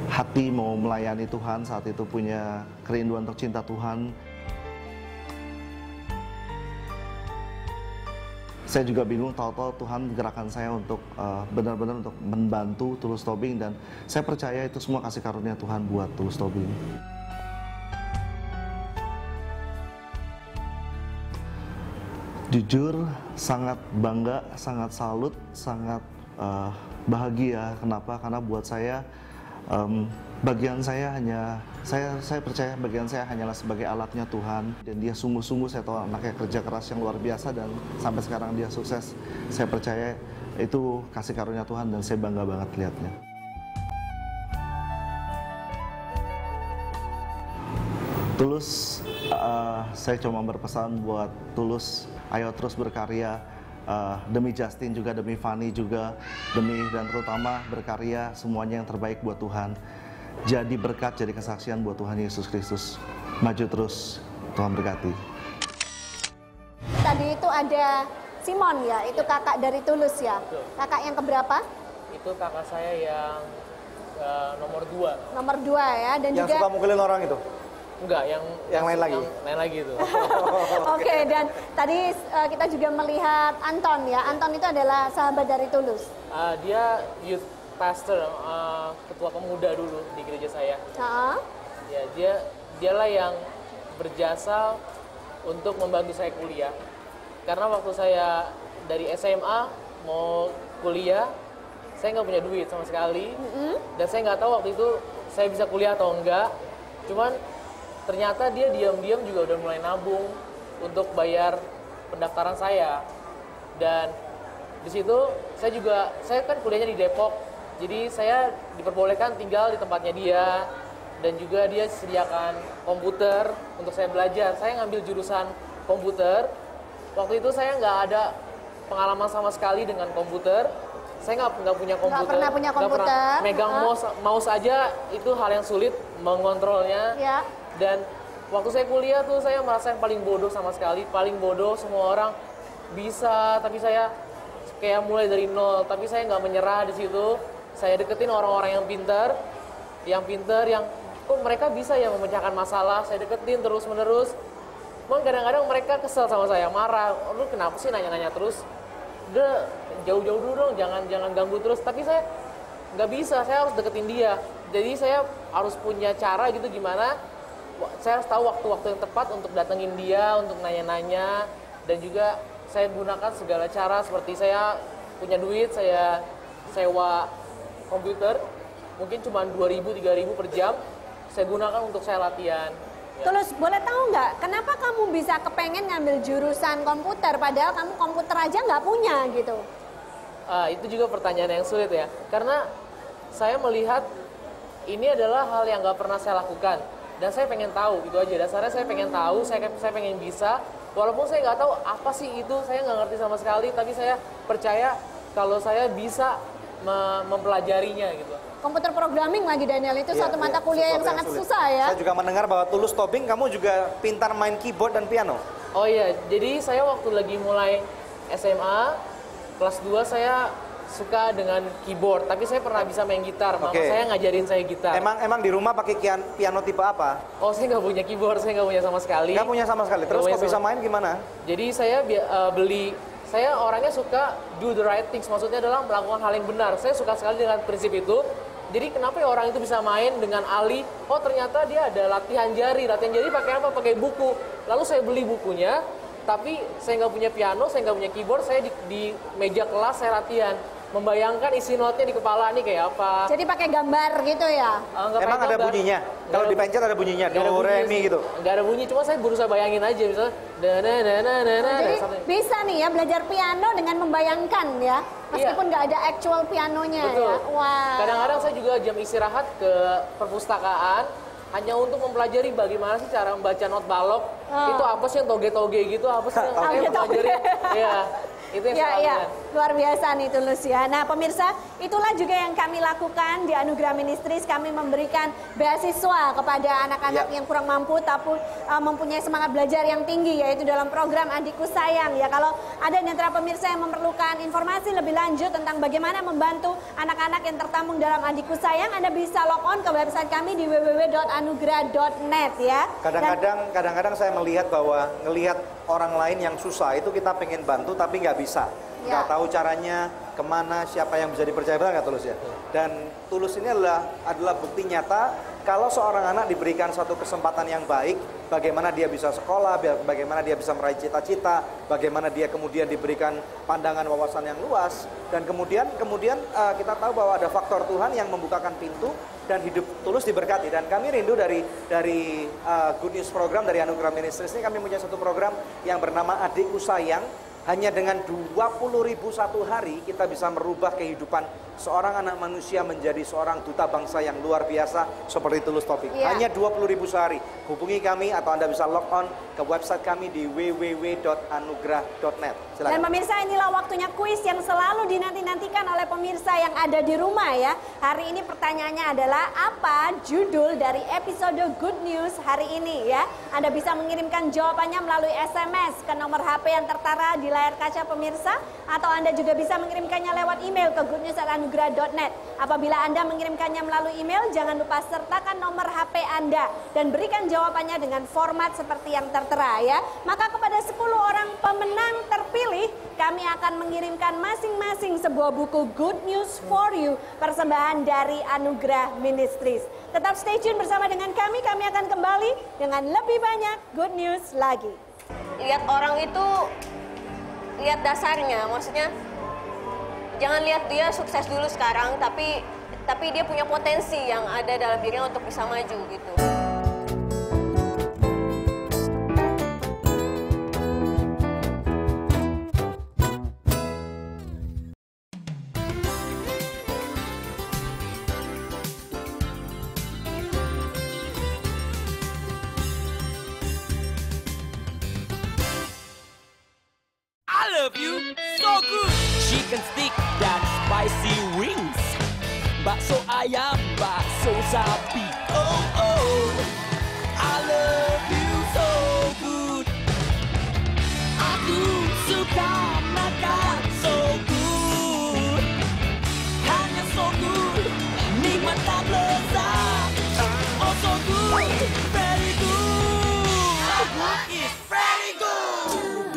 hati mau melayani Tuhan, saat itu punya kerinduan untuk cinta Tuhan. Saya juga bingung, tahu-tahu Tuhan gerakan saya untuk benar-benar untuk membantu Tulus Tobing, dan saya percaya itu semua kasih karunia Tuhan buat Tulus Tobing. Jujur, sangat bangga, sangat salut, sangat bahagia. Kenapa? Karena buat saya, bagian saya hanya, saya percaya bagian saya hanyalah sebagai alatnya Tuhan. Dan dia sungguh-sungguh, saya tahu anaknya kerja keras yang luar biasa, dan sampai sekarang dia sukses. Saya percaya itu kasih karunia Tuhan, dan saya bangga banget lihatnya. Tulus, saya cuma berpesan buat Tulus, ayo terus berkarya demi Justin juga, demi Fanny juga, dan terutama berkarya semuanya yang terbaik buat Tuhan. Jadi berkat, jadi kesaksian buat Tuhan Yesus Kristus. Maju terus, Tuhan berkati. Tadi itu ada Simon ya, itu kakak dari Tulus ya. Kakak yang keberapa? Itu kakak saya yang nomor 2. Nomor 2 ya, dan yang juga suka mukulin orang itu? Enggak, yang lain lagi? Yang lain lagi itu. Oke, dan tadi kita juga melihat Anton ya. Anton itu adalah sahabat dari Tulus. Dia youth pastor, ketua pemuda dulu di gereja saya. Ya, dialah yang berjasa untuk membantu saya kuliah. Karena waktu saya dari SMA mau kuliah, saya nggak punya duit sama sekali. Dan saya nggak tahu waktu itu saya bisa kuliah atau enggak. Cuman ternyata dia diam-diam juga udah mulai nabung untuk bayar pendaftaran saya. Dan di situ saya kan kuliahnya di Depok, jadi saya diperbolehkan tinggal di tempatnya dia. dan juga dia sediakan komputer untuk saya belajar. Saya ngambil jurusan komputer. Waktu itu saya nggak ada pengalaman sama sekali dengan komputer. Saya nggak punya komputer. Nggak pernah punya Nggak komputer. pernah megang mouse aja itu hal yang sulit mengontrolnya. Ya. Dan waktu saya kuliah tuh saya merasa yang paling bodoh sama sekali. Paling bodoh, semua orang bisa, tapi saya kayak mulai dari nol. Tapi saya nggak menyerah di situ. Saya deketin orang-orang yang pintar, yang kok mereka bisa ya memecahkan masalah. Saya deketin terus-menerus. Cuman kadang-kadang mereka kesel sama saya, marah. Lu kenapa sih nanya-nanya terus? Udah jauh-jauh dulu dong, jangan ganggu terus. Tapi saya nggak bisa, saya harus deketin dia. Jadi saya harus punya cara gitu gimana. Saya harus tahu waktu-waktu yang tepat untuk datengin dia, untuk nanya-nanya. Dan juga saya gunakan segala cara, seperti saya punya duit, saya sewa komputer. Mungkin cuma 2.000-3.000 per jam. Saya gunakan untuk saya latihan. Tulus, boleh tahu nggak, kenapa kamu bisa kepengen ngambil jurusan komputer, padahal kamu komputer aja nggak punya gitu? Itu juga pertanyaan yang sulit ya. Karena saya melihat ini adalah hal yang nggak pernah saya lakukan. Dan saya pengen tahu, itu aja. Dasarnya saya pengen tahu, saya pengen bisa. Walaupun saya nggak tahu apa sih itu, saya nggak ngerti sama sekali. Tapi saya percaya kalau saya bisa mempelajarinya gitu. Komputer programming lagi Daniel, itu suatu mata kuliah yang sangat susah ya. Saya juga mendengar bahwa Tulus Tobing kamu juga pintar main keyboard dan piano. Oh iya, jadi saya waktu lagi mulai SMA, kelas 2 saya suka dengan keyboard, tapi saya pernah bisa main gitar. Mama saya ngajarin saya gitar. Emang di rumah pakai piano tipe apa? Oh, saya nggak punya keyboard, saya nggak punya sama sekali. Nggak punya sama sekali, terus kok bisa main gimana? Jadi saya saya orangnya suka do the right things, maksudnya adalah melakukan hal yang benar. Saya suka sekali dengan prinsip itu. Jadi kenapa ya orang itu bisa main dengan ahli? Oh ternyata dia ada latihan jari pakai apa? Pakai buku. Lalu saya beli bukunya, tapi saya nggak punya piano, saya nggak punya keyboard, saya di meja kelas saya latihan. Membayangkan isi notnya di kepala nih kayak apa. Jadi pakai gambar gitu ya? Emang ada bunyinya? Kalau dipencet ada bunyinya, do, re, mi gitu? Nggak ada bunyi, cuma saya berusaha bayangin aja. Misalnya, jadi bisa nih ya belajar piano dengan membayangkan ya? Meskipun nggak ada actual pianonya. Betul. Ya? Wow. Kadang-kadang saya juga jam istirahat ke perpustakaan hanya untuk mempelajari bagaimana sih cara membaca not balok. Itu apa sih yang toge-toge gitu, apa sih yang saya pelajari. Ya. Itu yang ya, luar biasa nih Tulus ya. Nah pemirsa, itulah juga yang kami lakukan di Anugerah Ministries. Kami memberikan beasiswa kepada anak-anak yang kurang mampu tapi mempunyai semangat belajar yang tinggi, yaitu dalam program Adikku Sayang ya. Kalau ada di antara pemirsa yang memerlukan informasi lebih lanjut tentang bagaimana membantu anak-anak yang tertampung dalam Adikku Sayang, Anda bisa log on ke website kami di www.anugerah.net ya. Kadang-kadang saya melihat bahwa ngelihat orang lain yang susah itu kita pengen bantu tapi nggak bisa, nggak tahu caranya kemana, siapa yang bisa dipercaya, benar nggak Tulus ya? Dan Tulus ini adalah bukti nyata kalau seorang anak diberikan suatu kesempatan yang baik, bagaimana dia bisa sekolah, bagaimana dia bisa meraih cita-cita, bagaimana dia kemudian diberikan pandangan wawasan yang luas, dan kemudian kita tahu bahwa ada faktor Tuhan yang membukakan pintu dan hidup Tulus diberkati. Dan kami rindu dari Good News program dari Anugerah Ministries ini, kami punya satu program yang bernama Adikku Sayang. Hanya dengan 20.000 satu hari kita bisa merubah kehidupan seorang anak manusia menjadi seorang duta bangsa yang luar biasa seperti Tulus Tobing. Hanya 20.000 sehari. Hubungi kami atau Anda bisa log on ke website kami di www.anugerah.net. Silakan. Dan pemirsa, inilah waktunya kuis yang selalu dinanti-nantikan oleh pemirsa yang ada di rumah ya. Hari ini pertanyaannya adalah apa judul dari episode Good News hari ini ya. Anda bisa mengirimkan jawabannya melalui SMS ke nomor HP yang tertara di layar kaca pemirsa, atau Anda juga bisa mengirimkannya lewat email ke goodnews@anugerah.net. Apabila Anda mengirimkannya melalui email, jangan lupa sertakan nomor HP Anda dan berikan jawabannya dengan format seperti yang tertera ya. Maka kepada 10 orang pemenang terpilih, kami akan mengirimkan masing-masing sebuah buku Good News for You, persembahan dari Anugerah Ministries. Tetap stay tune bersama dengan kami akan kembali dengan lebih banyak good news lagi. Lihat orang itu, lihat dasarnya, maksudnya jangan lihat dia sukses dulu sekarang, tapi dia punya potensi yang ada dalam dirinya untuk bisa maju gitu. love you so good. Chicken stick dan spicy wings. Bakso ayam, bakso sapi. Oh oh, I love you so good. Aku suka makan so good. Hanya so good, nikmat dan lezat. Oh so good, very good. It's very good.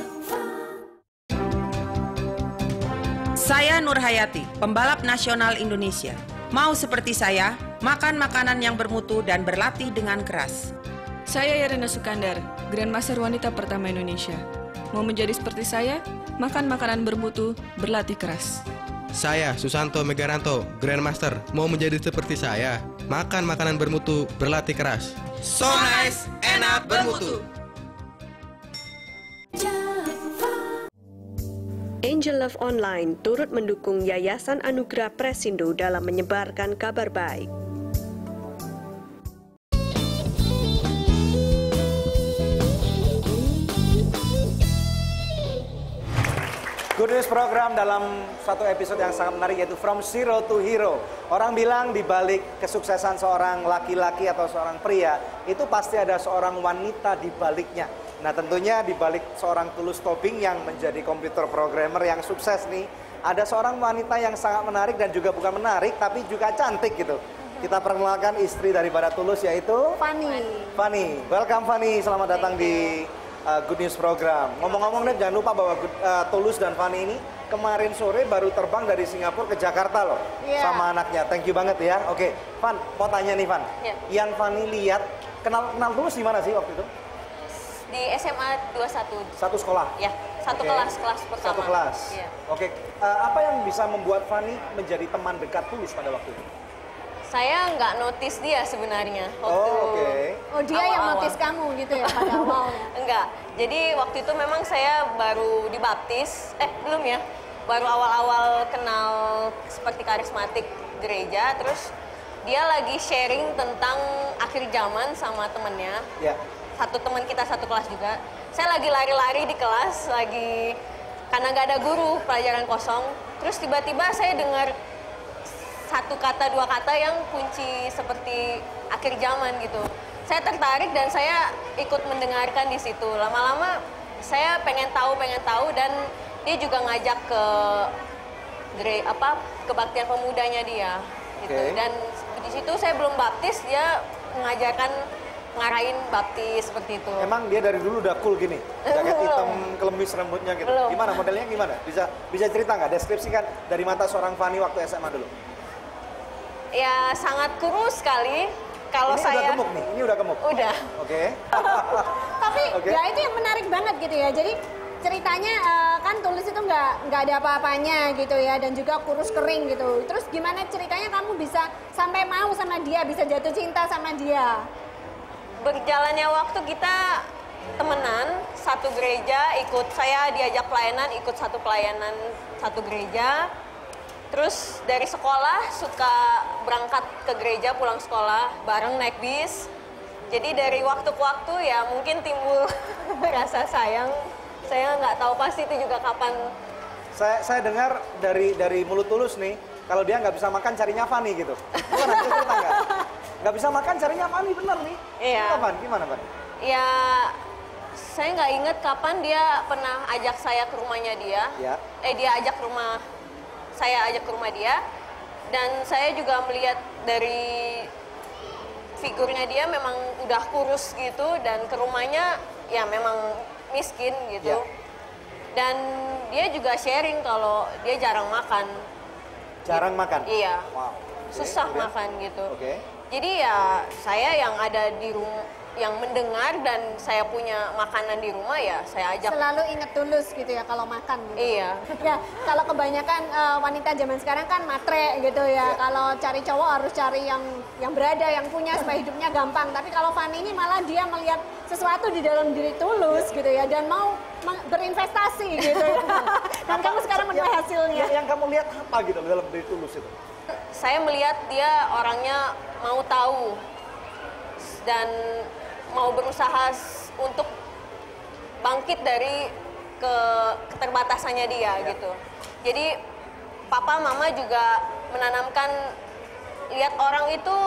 Saya Nur Hayati, pembalap nasional Indonesia. Mau seperti saya, makan makanan yang bermutu dan berlatih dengan keras. Saya Yarina Sukandar, Grandmaster wanita pertama Indonesia. Mau menjadi seperti saya, makan makanan bermutu, berlatih keras. Saya Susanto Megaranto, Grandmaster. Mau menjadi seperti saya, makan makanan bermutu, berlatih keras. So nice, enak, bermutu. Angel Love Online turut mendukung Yayasan Anugerah Presindo dalam menyebarkan kabar baik. Good News program dalam satu episode yang sangat menarik, yaitu From Zero to Hero. Orang bilang di balik kesuksesan seorang laki-laki atau seorang pria, itu pasti ada seorang wanita di baliknya. Nah tentunya di balik seorang Tulus Tobing yang menjadi komputer programmer yang sukses nih, ada seorang wanita yang sangat menarik dan juga bukan menarik tapi juga cantik gitu. Kita perkenalkan istri daripada Tulus, yaitu Fanny. Fanny, welcome Fanny, selamat datang di Good News program. Ngomong-ngomong nih, jangan lupa bahwa Tulus dan Fanny ini kemarin sore baru terbang dari Singapura ke Jakarta loh, sama anaknya. Thank you banget ya. Oke, Van, mau tanya nih Van, yang Fanny lihat, kenal Tulus di mana sih waktu itu? Di SMA 21. Satu sekolah? Ya, satu kelas pertama. Satu kelas? Ya. Oke, apa yang bisa membuat Fanny menjadi teman dekat Tulus pada waktu itu? Saya nggak notice dia sebenarnya. Oh, dia yang notice kamu gitu ya pada awalnya? Enggak, jadi waktu itu memang saya baru dibaptis, belum ya, baru awal-awal kenal seperti karismatik gereja, terus dia lagi sharing tentang akhir zaman sama temennya. Satu teman kita satu kelas juga. Saya lagi lari-lari di kelas, karena nggak ada guru, pelajaran kosong. Terus tiba-tiba saya dengar satu kata dua kata yang kunci seperti akhir zaman gitu. Saya tertarik dan saya ikut mendengarkan di situ. Lama-lama saya pengen tahu dan dia juga ngajak ke kebaktian pemudanya dia gitu. Dan di situ saya belum baptis, dia ngarahin baptis seperti itu. Emang dia dari dulu udah cool gini, jaket hitam, kelemis rambutnya gitu. Belum. Gimana modelnya gimana? Bisa cerita nggak? Deskripsikan dari mata seorang Fanny waktu SMA dulu. Ya sangat kurus sekali. Kalau ini udah gemuk nih, ini udah gemuk. Udah. Oke. Tapi ya itu yang menarik banget gitu ya. Jadi ceritanya kan Tulus itu nggak ada apa-apanya gitu ya, dan juga kurus kering gitu. Terus gimana ceritanya kamu bisa sampai mau sama dia, bisa jatuh cinta sama dia? Berjalannya waktu kita temenan, satu gereja, saya diajak pelayanan, ikut satu pelayanan satu gereja. Terus dari sekolah suka berangkat ke gereja, pulang sekolah bareng naik bis. Jadi dari waktu ke waktu ya mungkin timbul rasa sayang. Saya nggak tahu pasti itu juga kapan. Saya dengar dari mulut Tulus nih, kalau dia nggak bisa makan carinya Fanny gitu. Gimana cerita nggak? Nggak bisa makan carinya Fanny, bener nih? Iya. Gimana Van? Ya saya nggak inget kapan dia pernah ajak saya ke rumahnya dia. Dia ajak saya ajak ke rumah dia, dan saya juga melihat dari figurnya dia memang udah kurus gitu, dan ke rumahnya ya memang miskin gitu. Dan dia juga sharing kalau dia jarang makan. Jarang makan? Iya. Wow. Susah makan gitu. Jadi ya saya yang ada di rumah, yang mendengar, dan saya punya makanan di rumah, ya saya ajak. Selalu inget Tulus gitu ya kalau makan gitu. Iya. Ya, kalau kebanyakan wanita zaman sekarang kan matre gitu ya. Kalau cari cowok harus cari yang berada, yang punya, supaya hidupnya gampang. Tapi kalau Fanny ini malah dia melihat sesuatu di dalam diri Tulus gitu ya, dan mau berinvestasi gitu ya. Dan kamu sekarang menuai hasilnya. Yang kamu lihat apa gitu dalam diri Tulus itu? Saya melihat dia orangnya mau tahu dan mau berusaha untuk bangkit dari keterbatasannya dia gitu. Jadi papa mama juga menanamkan lihat orang itu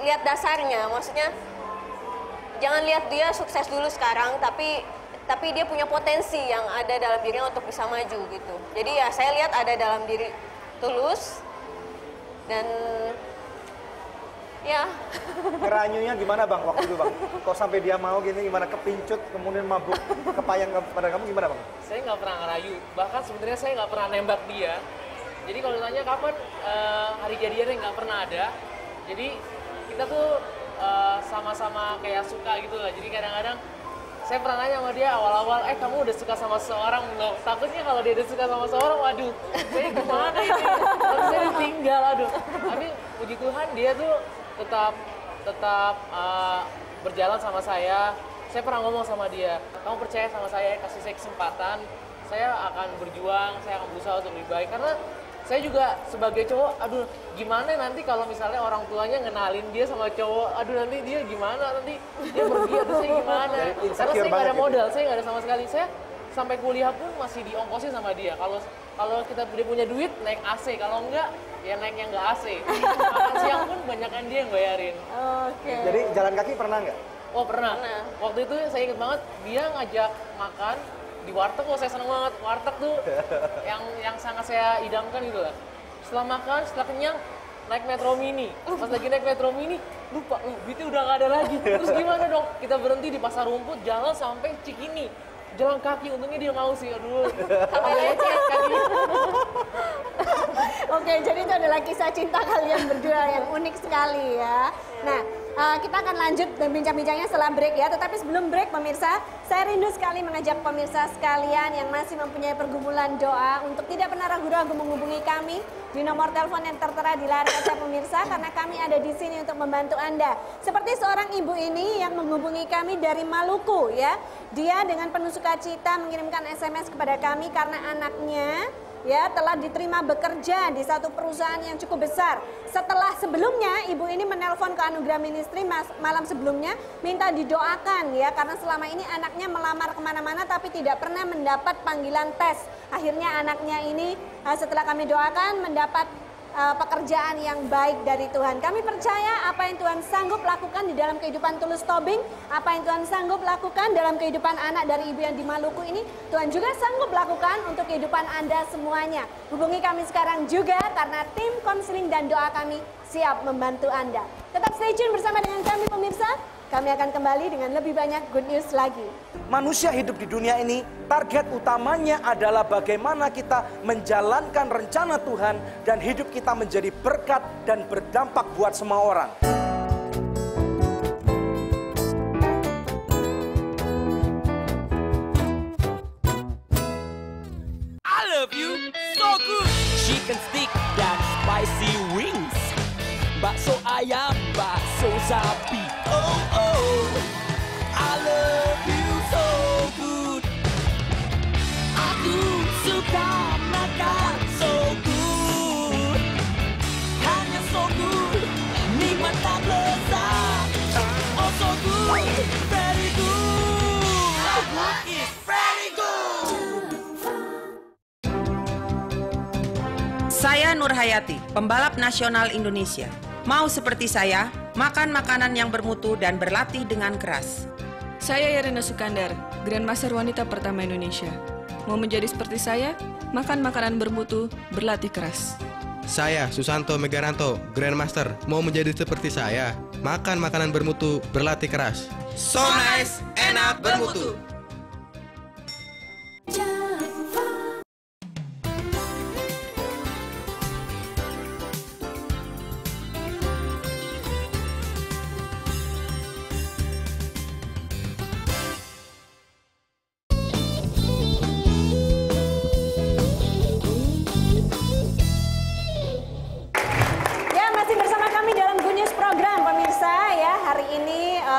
lihat dasarnya, maksudnya jangan lihat dia sukses dulu sekarang, tapi dia punya potensi yang ada dalam dirinya untuk bisa maju gitu. Jadi ya saya lihat ada dalam diri Tulus dan ya. Ngeranyunya gimana Bang waktu itu Bang? Kok sampai dia mau gini, gimana kepincut kemudian mabuk kepayang pada kamu gimana Bang? Saya nggak pernah ngerayu, bahkan sebenarnya saya nggak pernah nembak dia. Jadi kalau ditanya kapan hari jadiannya nggak pernah ada. Jadi kita tuh sama-sama kayak suka gitu lah. Jadi kadang-kadang saya pernah nanya sama dia awal-awal, kamu udah suka sama seseorang belum? Takutnya kalau dia udah suka sama seseorang, waduh, saya gimana ini? Kalau saya ditinggal, aduh. Tapi puji Tuhan dia tuh tetap berjalan sama saya. Saya pernah ngomong sama dia, kamu percaya sama saya, kasih saya kesempatan, saya akan berjuang, saya akan berusaha untuk lebih baik. Karena saya juga sebagai cowok, aduh gimana nanti kalau misalnya orang tuanya ngenalin dia sama cowok, aduh nanti dia gimana, nanti dia pergi, aduh saya gimana. Karena saya nggak ada modal, saya nggak ada sama sekali. Saya sampai kuliah pun masih diongkosin sama dia. Kalau kita udah punya duit, naik AC. Kalau enggak, ya naik yang nggak AC. Makan siang pun banyakan dia yang bayarin. Oke. Jadi jalan kaki pernah nggak? Oh pernah. Waktu itu saya ingat banget, dia ngajak makan di warteg. Saya seneng banget. Warteg tuh yang sangat saya idamkan gitu lah. Setelah makan, setelah kenyang, naik Metro Mini. Pas lagi naik Metro Mini, lupa, duitnya udah nggak ada lagi. Terus gimana dong? Kita berhenti di Pasar Rumput, jalan sampai Cikini. Jalan kaki, untungnya dia mau sih, aduh. Kaki. Oke, jadi itu adalah kisah cinta kalian berdua yang unik sekali ya. Nah, kita akan lanjut dan bincang-bincangnya setelah break ya. Tetapi sebelum break pemirsa, saya rindu sekali mengajak pemirsa sekalian yang masih mempunyai pergumulan doa untuk tidak pernah ragu-ragu menghubungi kami di nomor telepon yang tertera di layar kaca pemirsa, karena kami ada di sini untuk membantu Anda. Seperti seorang ibu ini yang menghubungi kami dari Maluku ya. Dia dengan penuh sukacita mengirimkan SMS kepada kami karena anaknya ya telah diterima bekerja di satu perusahaan yang cukup besar. Setelah sebelumnya ibu ini menelpon ke Anugerah Ministry malam sebelumnya minta didoakan ya, karena selama ini anaknya melamar kemana-mana tapi tidak pernah mendapat panggilan tes. Akhirnya anaknya ini setelah kami doakan mendapat pekerjaan yang baik dari Tuhan. Kami percaya apa yang Tuhan sanggup lakukan di dalam kehidupan Tulus Tobing, apa yang Tuhan sanggup lakukan dalam kehidupan anak dari ibu yang di Maluku ini, Tuhan juga sanggup lakukan untuk kehidupan Anda semuanya. Hubungi kami sekarang juga karena tim konseling dan doa kami siap membantu Anda. Tetap stay tune bersama dengan kami pemirsa. Kami akan kembali dengan lebih banyak good news lagi. Manusia hidup di dunia ini, target utamanya adalah bagaimana kita menjalankan rencana Tuhan dan hidup kita menjadi berkat dan berdampak buat semua orang. I love you so good. Chicken stick dan spicy wings. Bakso ayam, bakso sapi. Oh oh, I love you so good. Aku suka makan so good. Hanya so good, nikmat tak lezat. Oh so good, very good. So good is very good. Saya Nur Hayati, pembalap nasional Indonesia. Mau seperti saya, makan makanan yang bermutu dan berlatih dengan keras. Saya Yarina Sukandar, Grandmaster wanita pertama Indonesia. Mau menjadi seperti saya, makan makanan bermutu, berlatih keras. Saya Susanto Megaranto, Grandmaster. Mau menjadi seperti saya, makan makanan bermutu, berlatih keras. So nice, enak, bermutu.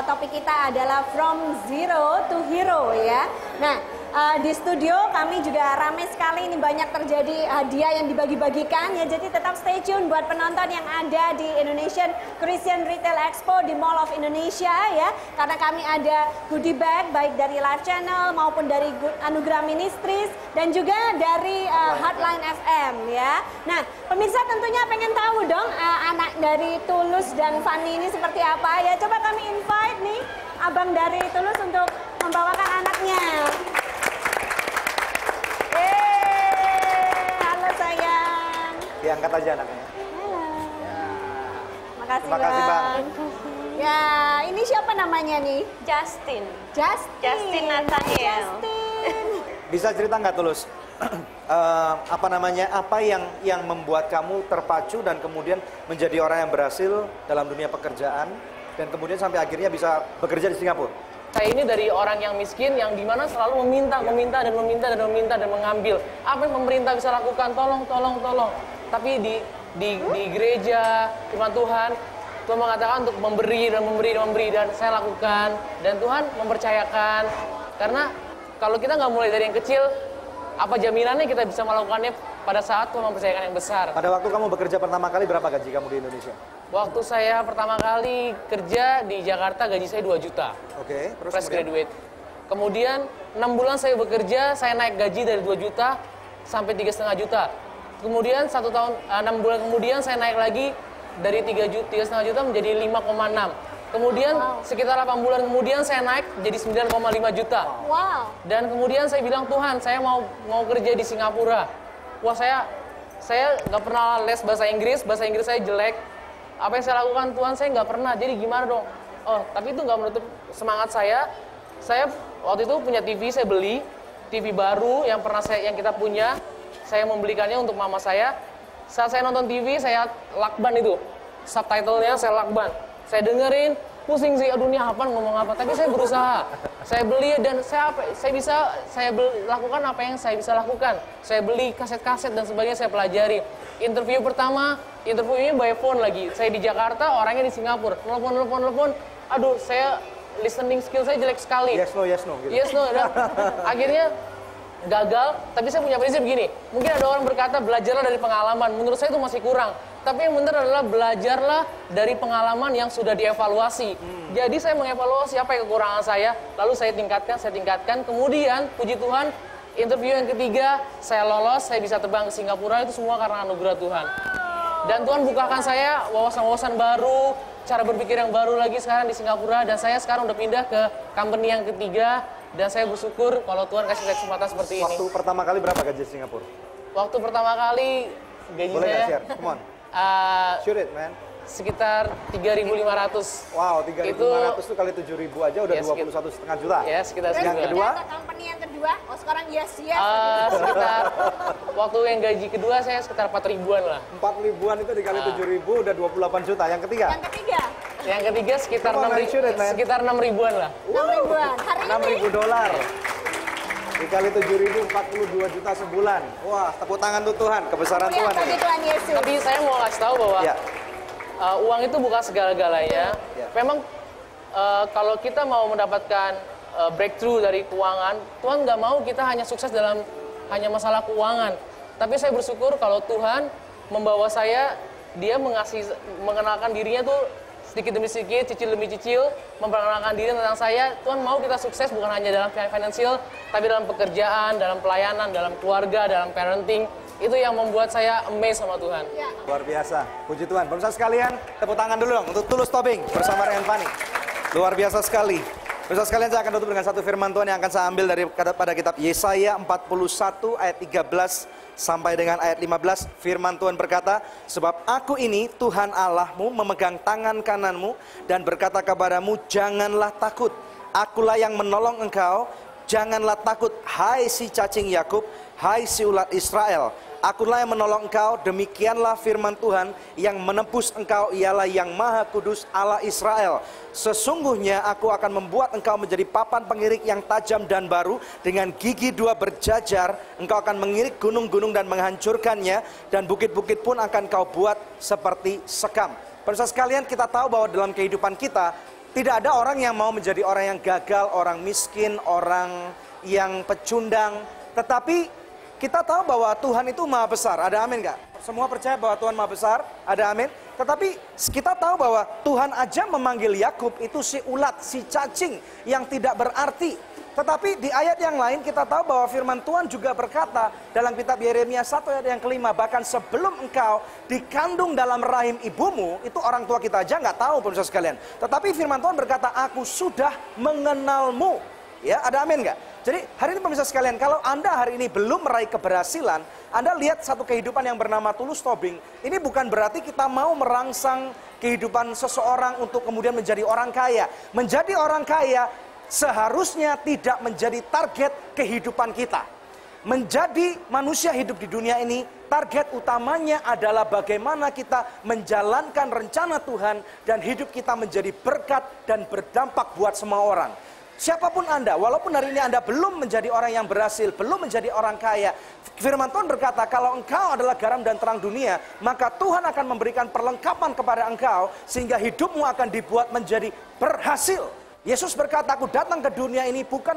Topik kita adalah From Zero to Hero ya. Nah, di studio kami juga ramai ramai sekali, ini banyak terjadi hadiah yang dibagi-bagikan ya. Jadi tetap stay tune buat penonton yang ada di Indonesian Christian Retail Expo di Mall of Indonesia ya. Karena kami ada goodie bag baik dari Live Channel maupun dari Anugerah Ministries dan juga dari Hotline FM ya. Nah, pemirsa tentunya pengen tahu dong anak dari Tulus dan Fanny ini seperti apa ya. Coba kami invite nih abang dari Tulus untuk membawakan anaknya. Halo sayang. Diangkat aja anaknya. Halo. Makasih, Terima kasih, Bang. Ya, ini siapa namanya nih? Justin. Justin Nathaniel. Bisa cerita nggak Tulus? Apa yang membuat kamu terpacu dan kemudian menjadi orang yang berhasil dalam dunia pekerjaan dan kemudian sampai akhirnya bisa bekerja di Singapura? Saya ini dari orang yang miskin yang dimana selalu meminta dan mengambil. Apa yang pemerintah bisa lakukan? Tolong. Tapi di gereja firman Tuhan mengatakan untuk memberi dan saya lakukan dan Tuhan mempercayakan. Karena kalau kita nggak mulai dari yang kecil, apa jaminannya kita bisa melakukannya pada saat Tuhan mempercayakan yang besar? Pada waktu kamu bekerja pertama kali berapa gaji kamu di Indonesia? Waktu saya pertama kali kerja di Jakarta gaji saya 2 juta. Oke, terus fresh graduate. Kemudian 6 bulan saya bekerja, saya naik gaji dari 2 juta sampai 3,5 juta. Kemudian 1 tahun 6 bulan kemudian saya naik lagi dari 3,5 juta menjadi 5,6. Kemudian sekitar 8 bulan kemudian saya naik jadi 9,5 juta. Wow. Dan kemudian saya bilang, Tuhan, saya mau kerja di Singapura. Wah, saya nggak pernah les bahasa Inggris saya jelek. Apa yang saya lakukan, Tuhan, saya nggak pernah. Jadi gimana dong? Oh, tapi itu nggak menutup semangat saya. Saya waktu itu punya TV, saya beli TV baru yang kita punya. Saya membelikannya untuk mama saya. Saat saya nonton TV, saya lakban itu. Subtitlenya saya lakban. Saya dengerin, pusing sih, aduh ini apa ngomong apa. Tapi saya berusaha. Saya beli dan saya lakukan apa yang saya bisa lakukan. Saya beli kaset-kaset dan sebagainya, saya pelajari. Interview pertama, interviewnya by phone lagi. Saya di Jakarta, orangnya di Singapura. Telepon. Aduh, saya listening skill saya jelek sekali. Yes, no. Gitu. Yes, no. Dan akhirnya gagal, tapi saya punya prinsip gini. Mungkin ada orang berkata, belajarlah dari pengalaman. Menurut saya itu masih kurang. Tapi yang benar adalah belajarlah dari pengalaman yang sudah dievaluasi. Jadi saya mengevaluasi apa yang kekurangan saya, lalu saya tingkatkan. Kemudian, puji Tuhan, interview yang ketiga, saya lolos, saya bisa terbang ke Singapura, itu semua karena anugerah Tuhan. Dan Tuhan bukakan saya wawasan-wawasan baru, cara berpikir yang baru lagi sekarang di Singapura, dan saya sekarang udah pindah ke company yang ketiga, dan saya bersyukur kalau Tuhan kasih saya kesempatan seperti ini. Waktu pertama kali berapa gaji di Singapura? Waktu pertama kali gaji boleh saya... Boleh share? Come on. Shoot it, man. Sekitar 3.500. Wow, 3.500 itu kali 7.000 aja udah 21,5 juta. Ya, sekitar yang kedua? Company yang kedua, sekarang yes. Sekitar, waktu yang gaji kedua saya sekitar 4.000-an lah. 4.000-an itu dikali 7.000 udah 28 juta. Yang ketiga? Yang ketiga sekitar 6.000-an lah. 6.000-an. Hari ini? 6.000 dolar. Dikali 7.000, 42 juta sebulan. Wah, tepuk tangan tuh Tuhan, kebesaran Tuhan ini. Tuhan Yesus. Tapi saya mau kasih tahu bahwa uang itu bukan segala-galanya. Memang kalau kita mau mendapatkan breakthrough dari keuangan, Tuhan nggak mau kita hanya sukses dalam hanya masalah keuangan. Tapi saya bersyukur kalau Tuhan membawa saya, dia mengenalkan dirinya tuh sedikit demi sedikit, cicil demi cicil, memperkenalkan diri tentang saya. Tuhan mau kita sukses bukan hanya dalam financial, tapi dalam pekerjaan, dalam pelayanan, dalam keluarga, dalam parenting. Itu yang membuat saya amazed sama Tuhan. Luar biasa, puji Tuhan. Pemirsa sekalian, tepuk tangan dulu dong untuk Tulus Tobing bersama Ryan Fanny. Luar biasa sekali. Pemirsa sekalian, saya akan tutup dengan satu firman Tuhan yang akan saya ambil pada kitab Yesaya 41 ayat 13 sampai dengan ayat 15. Firman Tuhan berkata, sebab aku ini Tuhan Allahmu memegang tangan kananmu dan berkata kepadamu, janganlah takut, akulah yang menolong engkau. Janganlah takut, hai si cacing Yakub, hai si ulat Israel. Akulah yang menolong engkau, demikianlah firman Tuhan, yang menebus engkau ialah yang Maha Kudus Allah Israel. Sesungguhnya aku akan membuat engkau menjadi papan pengirik yang tajam dan baru, dengan gigi dua berjajar. Engkau akan mengirik gunung-gunung dan menghancurkannya, dan bukit-bukit pun akan kau buat seperti sekam. Pemirsa sekalian, kita tahu bahwa dalam kehidupan kita, tidak ada orang yang mau menjadi orang yang gagal, orang miskin, orang yang pecundang. Tetapi kita tahu bahwa Tuhan itu maha besar. Ada amin nggak? Semua percaya bahwa Tuhan maha besar? Ada amin? Tetapi kita tahu bahwa Tuhan aja memanggil Yakub itu si ulat, si cacing yang tidak berarti. Tetapi di ayat yang lain kita tahu bahwa firman Tuhan juga berkata dalam kitab Yeremia 1 ayat yang kelima, bahkan sebelum engkau dikandung dalam rahim ibumu, itu orang tua kita aja nggak tahu pemirsa sekalian. Tetapi firman Tuhan berkata, aku sudah mengenalmu. Ya, ada amin nggak? Jadi hari ini pemirsa sekalian, kalau Anda hari ini belum meraih keberhasilan, Anda lihat satu kehidupan yang bernama Tulus Tobing. Ini bukan berarti kita mau merangsang kehidupan seseorang untuk kemudian menjadi orang kaya. Menjadi orang kaya seharusnya tidak menjadi target kehidupan kita. Menjadi manusia hidup di dunia ini, target utamanya adalah bagaimana kita menjalankan rencana Tuhan dan hidup kita menjadi berkat dan berdampak buat semua orang. Siapapun Anda, walaupun hari ini Anda belum menjadi orang yang berhasil, belum menjadi orang kaya, firman Tuhan berkata, kalau engkau adalah garam dan terang dunia, maka Tuhan akan memberikan perlengkapan kepada engkau, sehingga hidupmu akan dibuat menjadi berhasil. Yesus berkata, aku datang ke dunia ini bukan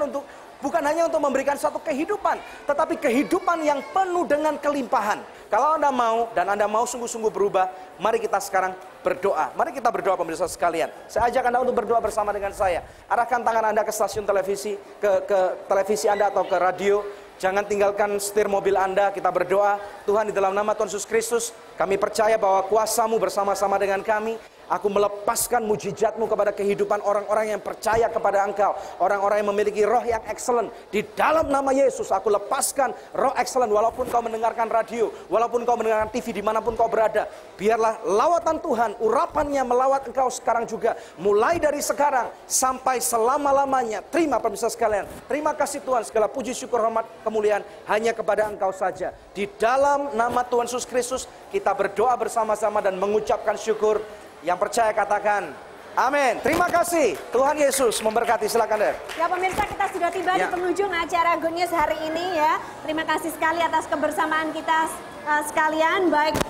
hanya untuk memberikan satu kehidupan, tetapi kehidupan yang penuh dengan kelimpahan. Kalau Anda mau, dan Anda mau sungguh-sungguh berubah, mari kita sekarang berdoa. Mari kita berdoa pemirsa sekalian. Saya ajak Anda untuk berdoa bersama dengan saya. Arahkan tangan Anda ke stasiun televisi, ke televisi Anda atau ke radio. Jangan tinggalkan setir mobil Anda, kita berdoa. Tuhan, di dalam nama Tuhan Yesus Kristus, kami percaya bahwa kuasa-Mu bersama-sama dengan kami. Aku melepaskan mujizat-Mu kepada kehidupan orang-orang yang percaya kepada Engkau. Orang-orang yang memiliki roh yang excellent. Di dalam nama Yesus, aku lepaskan roh excellent. Walaupun kau mendengarkan radio, walaupun kau mendengarkan TV, dimanapun kau berada. Biarlah lawatan Tuhan, urapannya melawat engkau sekarang juga. Mulai dari sekarang, sampai selama-lamanya. Terima pemirsa sekalian. Terima kasih Tuhan, segala puji, syukur, hormat, kemuliaan hanya kepada Engkau saja. Di dalam nama Tuhan Yesus Kristus, kita berdoa bersama-sama dan mengucapkan syukur. Yang percaya katakan amin. Terima kasih. Tuhan Yesus memberkati. Silakan deh. Ya pemirsa, kita sudah tiba di penghujung acara Good News hari ini ya. Terima kasih sekali atas kebersamaan kita sekalian, baik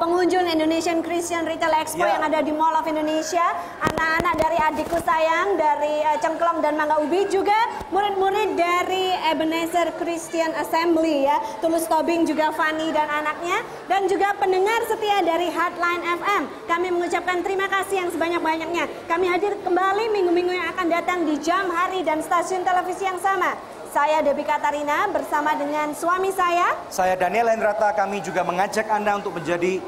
pengunjung Indonesian Christian Retail Expo yang ada di Mall of Indonesia, anak-anak dari adikku sayang dari Cengklong dan Mangga Ubi, juga murid-murid dari Ebenezer Christian Assembly ya, Tulus Tobing, juga Fanny dan anaknya, dan juga pendengar setia dari Heartline FM. Kami mengucapkan terima kasih yang sebanyak-banyaknya. Kami hadir kembali minggu-minggu yang akan datang di jam, hari, dan stasiun televisi yang sama. Saya Debbie Katarina bersama dengan suami saya Daniel Hendrata. Kami juga mengajak Anda untuk menjadi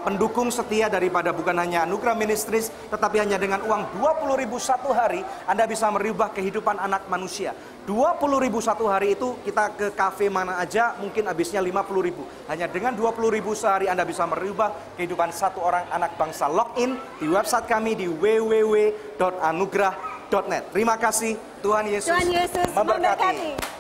pendukung setia daripada bukan hanya Anugerah Ministries, tetapi hanya dengan uang 20.000 satu hari Anda bisa merubah kehidupan anak manusia. 20.000 satu hari itu kita ke kafe mana aja mungkin habisnya 50.000. Hanya dengan 20.000 sehari Anda bisa merubah kehidupan satu orang anak bangsa. Login di website kami di www.anugerah.net. Terima kasih. Tuhan Yesus memberkati.